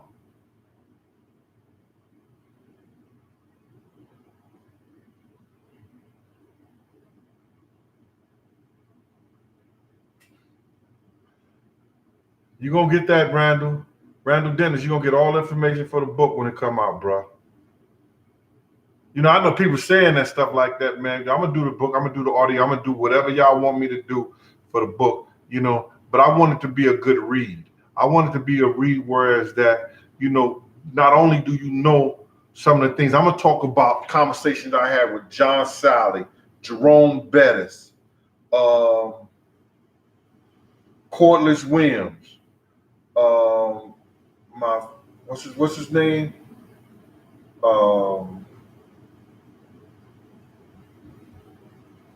You're gonna get that, Randall. Randall Dennis, you're gonna get all the information for the book when it come out, bro. You know, I know people saying that stuff like that, man. I'm gonna do the book, I'm gonna do the audio, I'm gonna do whatever y'all want me to do for the book, you know. But I want it to be a good read. I want it to be a read whereas that, you know, not only do you know some of the things, I'm gonna talk about conversations I had with John Sally, Jerome Bettis, Cordless Williams, my what's his name? Um,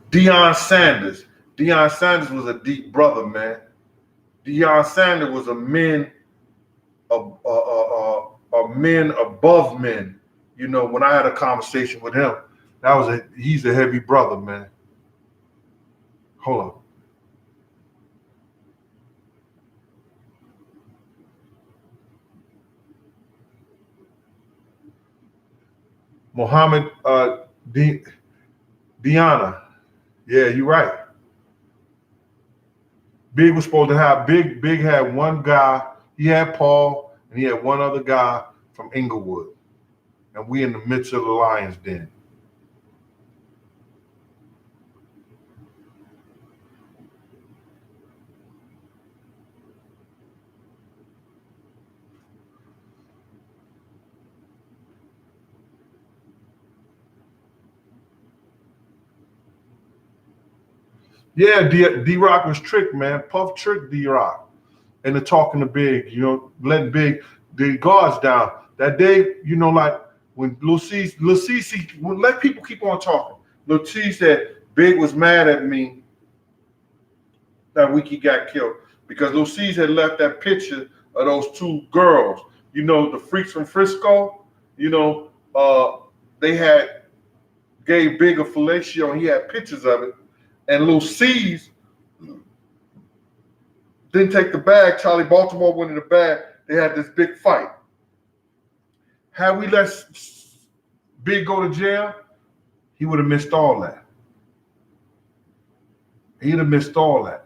Deion Sanders. Deion Sanders was a deep brother, man. Deion Sanders was a men above men. You know, when I had a conversation with him, he's a heavy brother, man. Hold on. Muhammad Deanna. Yeah, you're right. Big was supposed to have Big had one guy. He had Paul, and he had one other guy from Inglewood, and we in the midst of the Lions Den. Yeah, D Rock was tricked, man. Puff tricked D Rock into talking to Big, you know, letting Big the guards down. That day, you know, like when Lil Cece, let people keep on talking. Lil C said Big was mad at me that week he got killed because Lil C's had left that picture of those two girls, you know, the freaks from Frisco, you know, they had gave Big a fellatio and he had pictures of it. And Lil C's didn't take the bag. Charlie Baltimore went in the bag. They had this big fight. Had we let Big go to jail, he would have missed all that. He'd have missed all that.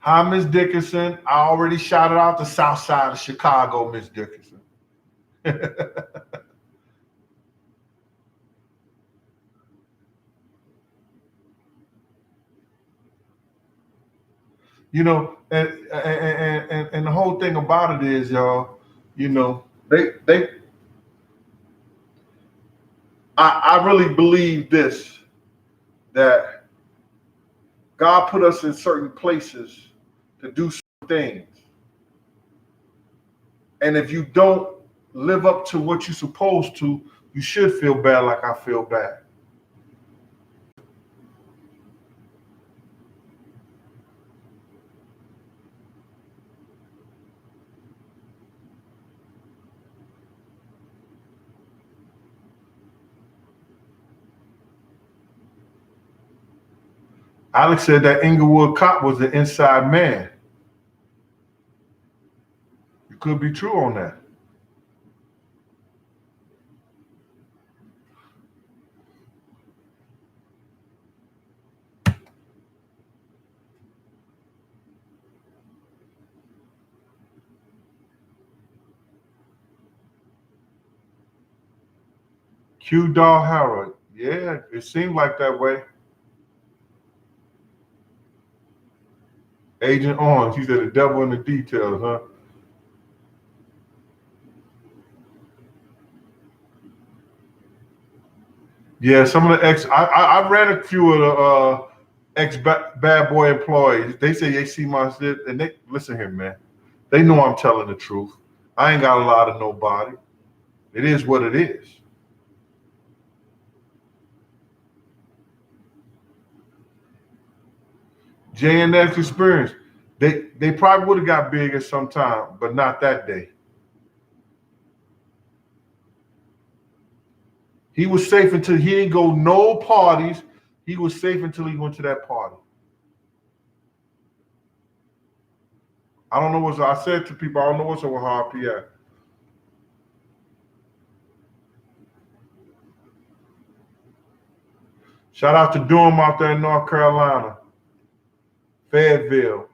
Hi, Miss Dickinson. I already shouted out the South Side of Chicago, Miss Dickinson. You know, and the whole thing about it is, y'all, you know, I really believe this, that God put us in certain places to do certain things. And if you don't live up to what you're supposed to, you should feel bad like I feel bad. Alex said that Inglewood cop was an inside man. You could be true on that. Q Doll Harold. Yeah, it seemed like that way. Agent Orange. He said the devil in the details, huh? Yeah, some of the I ran a few of the ex bad boy employees. They say they see my shit, and they listen here, man. They know I'm telling the truth. I ain't got a lot of nobody. It is what it is. JNX experience. They probably would have got big at some time, but not that day. He was safe until he didn't go no parties. He was safe until he went to that party. I don't know what's. I said to people, I don't know what's up with Harp at. Shout out to Durham out there in North Carolina, Fayetteville.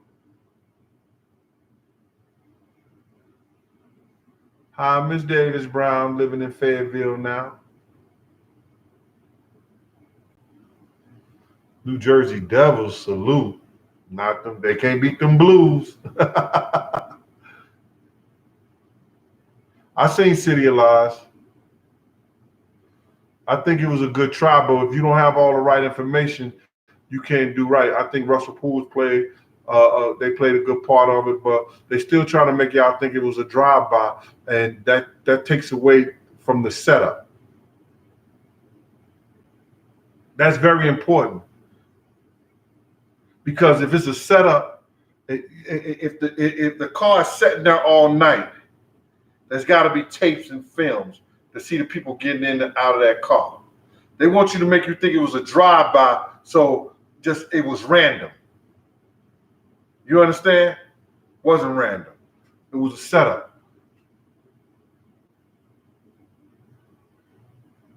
Hi, Miss Davis Brown, living in Fayetteville now. New Jersey Devils salute. Not them. They can't beat them Blues. I seen City of Lies. I think it was a good try, but if you don't have all the right information, you can't do right. I think Russell Pools played. They played a good part of it, but they still trying to make y'all think it was a drive-by, and that takes away from the setup. That's very important because if it's a setup, if the car is sitting there all night, there's got to be tapes and films to see the people getting in and out of that car. They want you to make you think it was a drive-by, so just it was random. You understand? It wasn't random. It was a setup.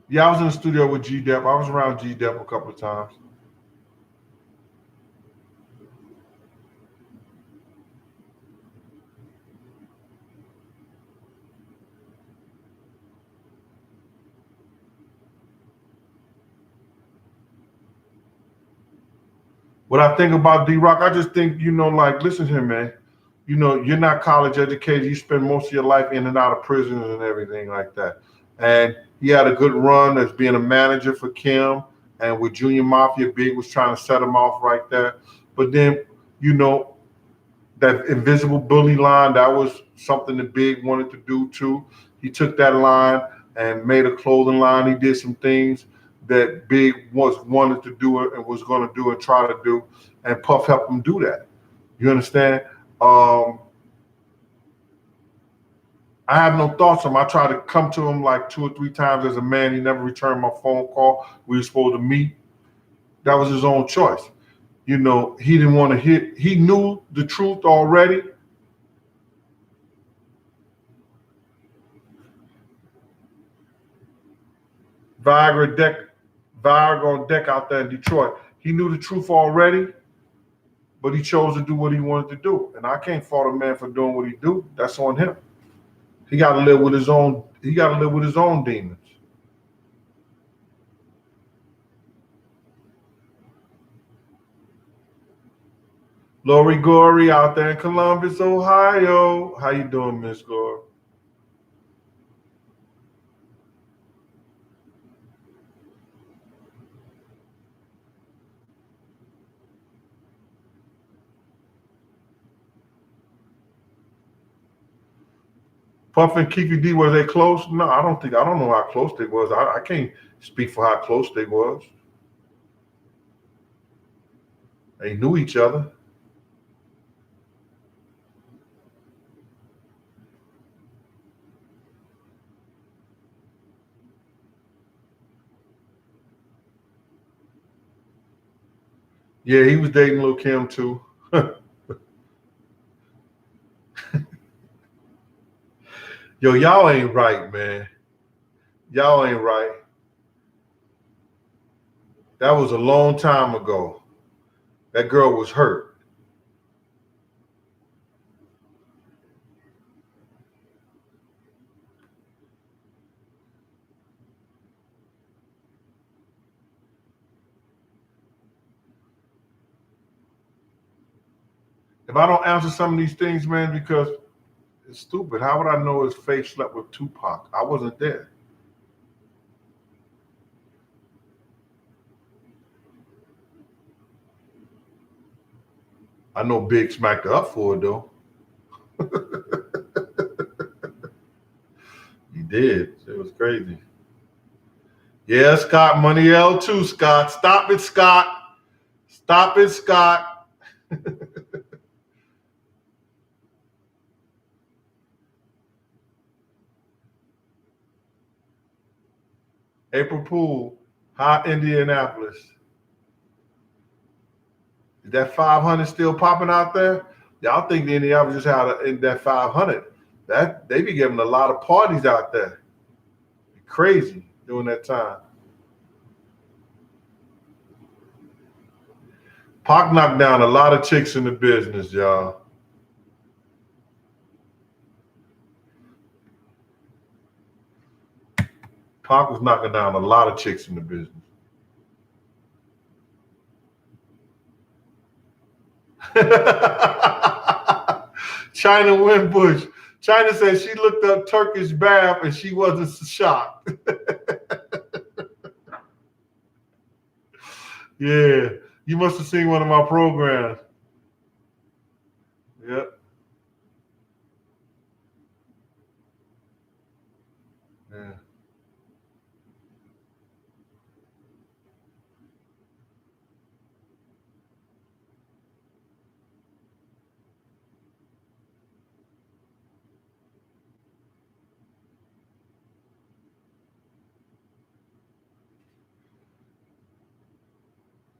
Yeah, I was in the studio with G Dep. I was around G Dep a couple of times. What I think about D Rock, I just think, like, listen to him, man. You're not college educated. You spend most of your life in and out of prison and everything like that. And he had a good run as being a manager for Kim, and with Junior Mafia, Big was trying to set him off right there. But then, you know, that invisible bully line, that was something that Big wanted to do too. He took that line and made a clothing line. He did some things that Big was wanted to do it and was going to do and try to do, and Puff helped him do that. You understand? Um, I have no thoughts on him. I tried to come to him like 2 or 3 times as a man. He never returned my phone call. We were supposed to meet. That was his own choice. He didn't want to hear. He knew the truth already. Viagra deck, Viagra on deck out there in Detroit. He knew the truth already, but he chose to do what he wanted to do. And I can't fault a man for doing what he do. That's on him. He got to live with his own. He got to live with his own demons. Lori Gory out there in Columbus, Ohio. How you doing, Miss Gore? Puff and Kiki D, were they close? No, I don't think. I don't know how close they was. I can't speak for how close they was. They knew each other. Yeah, he was dating Lil Kim too. Yo, y'all ain't right, man. Y'all ain't right. That was a long time ago. That girl was hurt. If I don't answer some of these things, man, because it's stupid. How would I know his face slept with Tupac? I wasn't there. I know Big smacked her up for it though. He did. It was crazy. Yeah, Scott, Money L too, Scott. Stop it, Scott. Stop it, Scott. April Pool, hot Indianapolis. Is that 500 still popping out there? Y'all think the Indianapolis just had in that 500? That they be giving a lot of parties out there. Crazy during that time. Pac knocked down a lot of chicks in the business, y'all. Pac was knocking down a lot of chicks in the business. China Winbush. China said she looked up Turkish bath and she wasn't shocked. Yeah, you must have seen one of my programs. Yep. Yeah.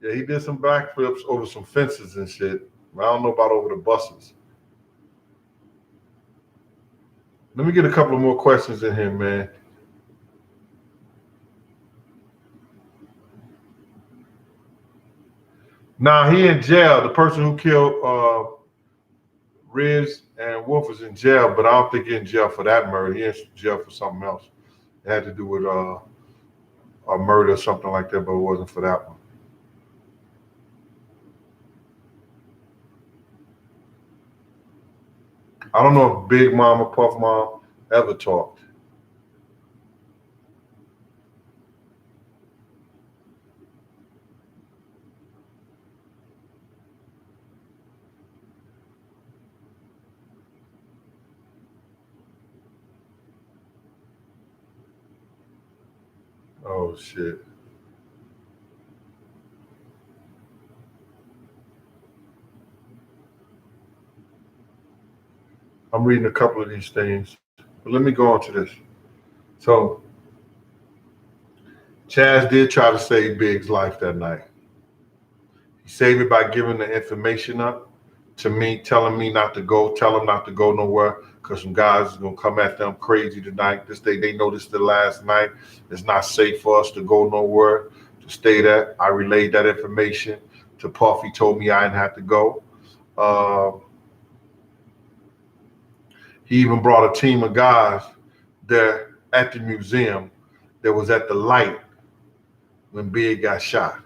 Yeah, he did some backflips over some fences and shit. I don't know about over the buses. Let me get a couple of more questions in here, man. Now he in jail. The person who killed Riz and Wolf is in jail, but I don't think he's in jail for that murder. He in jail for something else. It had to do with a murder or something like that, but it wasn't for that one. I don't know if Big Mom or Puff Mom ever talked. Oh shit. I'm reading a couple of these things, but let me go on to this. So Chaz did try to save Big's life that night. He saved it by giving the information up to me, telling me not to go, tell him not to go nowhere, because some guys is gonna come at them crazy tonight. This day they know this is the last night. It's not safe for us to go nowhere, to stay there. I relayed that information to Puff. He told me I didn't have to go. Uh, he even brought a team of guys there at the museum that was at the light when Big got shot.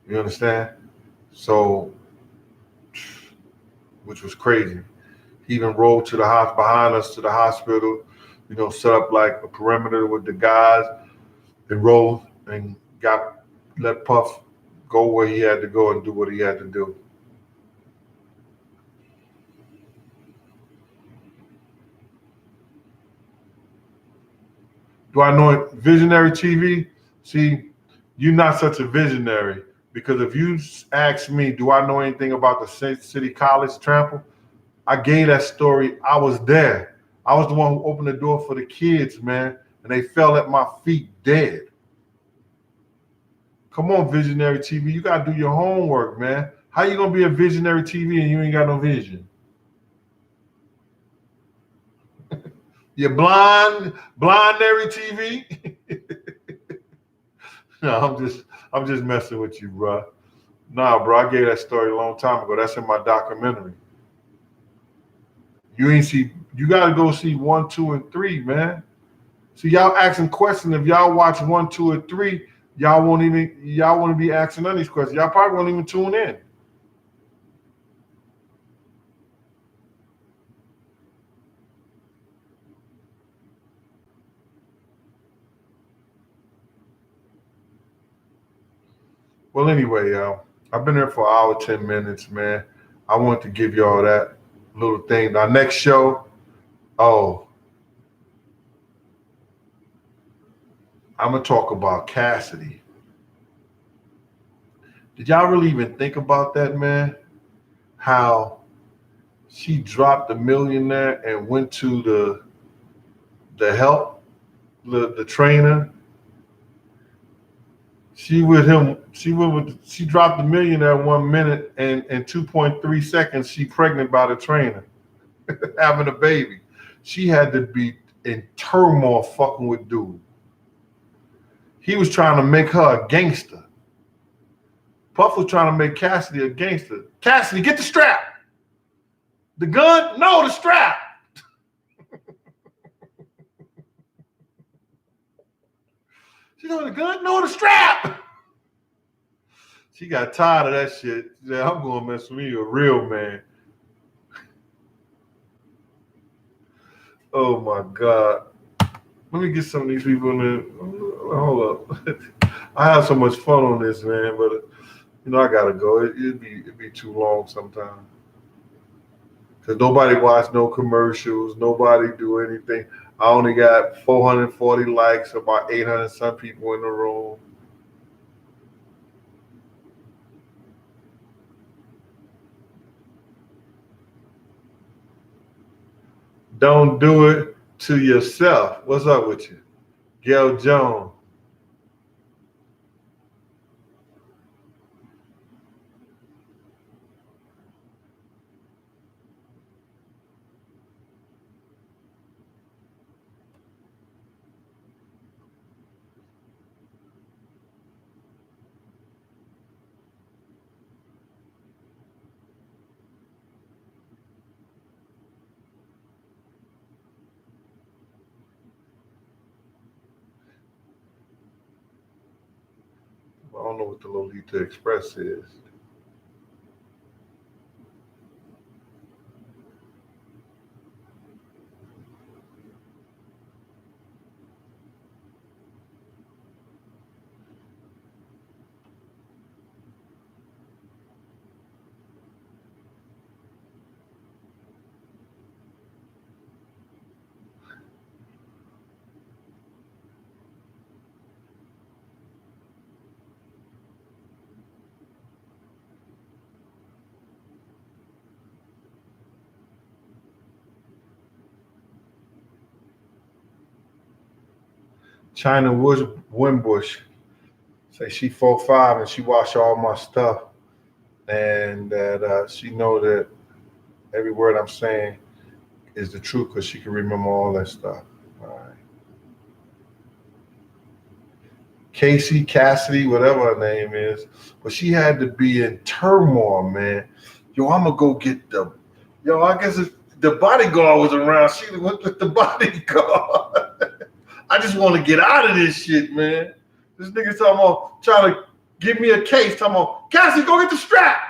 You understand? So, which was crazy. He even rode to the house behind us to the hospital, set up like a perimeter with the guys and rode and let Puff go where he had to go and do what he had to do. Do I know it? Visionary TV? See, you're not such a visionary because if you ask me, do I know anything about the City College trample? I gave that story. I was there. I was the one who opened the door for the kids, man, and they fell at my feet dead. Come on, Visionary TV. You gotta do your homework, man. How you gonna be a Visionary TV and you ain't got no vision? You're blindary TV. No, I'm just messing with you, bro. Nah, bro, I gave that story a long time ago. That's in my documentary. You ain't see. You gotta go see 1, 2, and 3, man. See, y'all asking questions. If y'all watch 1, 2, or 3, y'all won't to be asking none of these questions. Y'all probably won't even tune in. Well, anyway, y'all, I've been here for an hour, 10 minutes, man. I want to give y'all that little thing. Our next show, oh, I'm going to talk about Cassidy. Did y'all really even think about that, man? How she dropped the millionaire and went to the help, the trainer. She with him. She dropped the millionaire 1 minute, and in 2.3 seconds, she pregnant by the trainer, having a baby. She had to be in turmoil fucking with dude. He was trying to make her a gangster. Puff was trying to make Cassidy a gangster. Cassidy, get the strap. The gun? No, the strap. She know the gun? No, the strap. She got tired of that shit. She said, I'm going to mess with me, a real man. Oh, my God. Let me get some of these people in there. Hold up. I have so much fun on this, man, but, I got to go. It'd be too long sometimes. Because nobody watch no commercials. Nobody do anything. I only got 440 likes, about 800 some people in the room. Don't do it to yourself. What's up with you? Gail Jones. I don't know what the Lolita Express is. China Wimbush say she 4'5" and she wash all my stuff, and that she know that every word I'm saying is the truth because she can remember all that stuff. All right. Cassidy, whatever her name is, but she had to be in turmoil, man. Yo, I'm gonna go get the. Yo, I guess the bodyguard was around. She went with the bodyguard. I just want to get out of this shit, man. This nigga talking about trying to give me a case. Talking about, Cassie, go get the strap.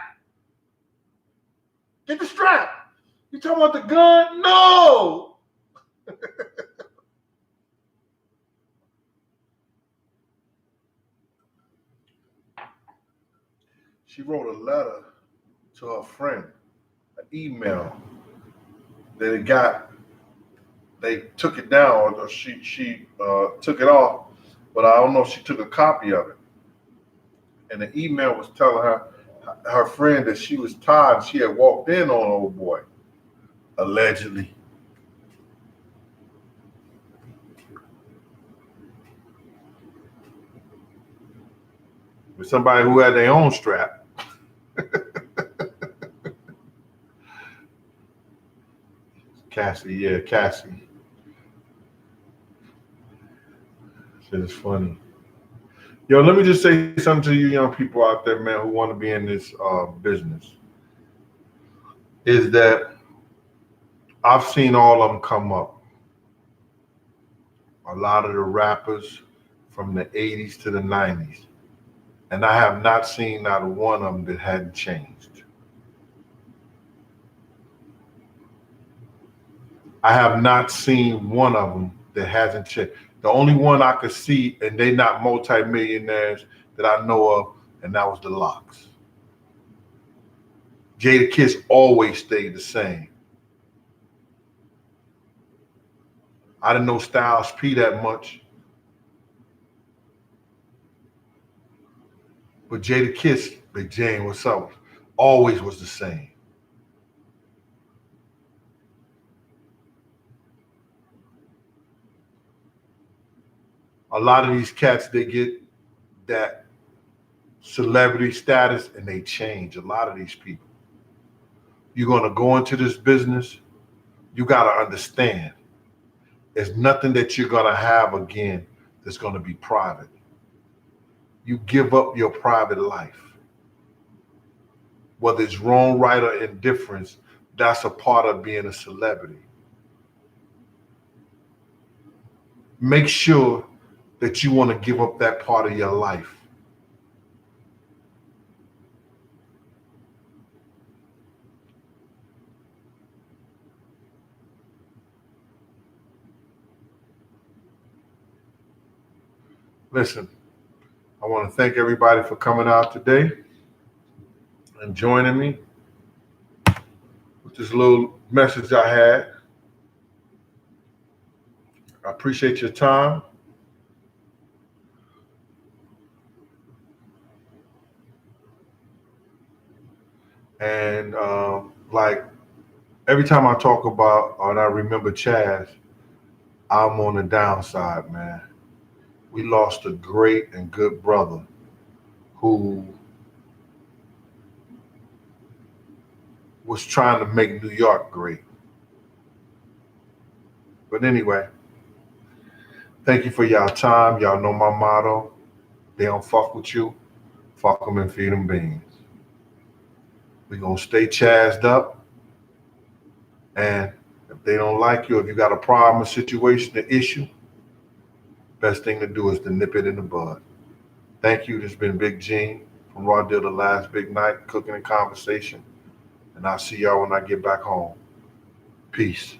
Get the strap. You talking about the gun? No. She wrote a letter to her friend, an email that it got. They took it down, or she took it off, but I don't know if she took a copy of it. And the email was telling her friend that she was tired. She had walked in on old boy, allegedly. With somebody who had their own strap. Cassie. Shit is funny. Yo, let me just say something to you young people out there, man, who want to be in this business. Is that I've seen all of them come up. A lot of the rappers from the 80s to the 90s. And I have not seen not one of them that hadn't changed. I have not seen one of them that hasn't changed. The only one I could see, and they not multimillionaires that I know of, and that was the locks. Jada Kiss always stayed the same. I didn't know Styles P that much, but Jada Kiss, Big Jane, what's up? Always was the same. A lot of these cats, they get that celebrity status and they change. A lot of these people. You're going to go into this business, you got to understand there's nothing that you're going to have again that's going to be private. You give up your private life. Whether it's wrong, right, or indifference, that's a part of being a celebrity. Make sure that you want to give up that part of your life. Listen, I want to thank everybody for coming out today and joining me with this little message I had. I appreciate your time. And like every time I talk about or I remember Chaz, I'm on the downside, man. We lost a great and good brother who was trying to make New York great. But anyway, thank you for y'all time. Y'all know my motto. They don't fuck with you, fuck them and feed them beans. We're going to stay chazzed up. And if they don't like you, if you got a problem, a situation, an issue, best thing to do is to nip it in the bud. Thank you. This has been Big Gene from Raw Deal The Last Big Night, Cooking and Conversation. And I'll see y'all when I get back home. Peace.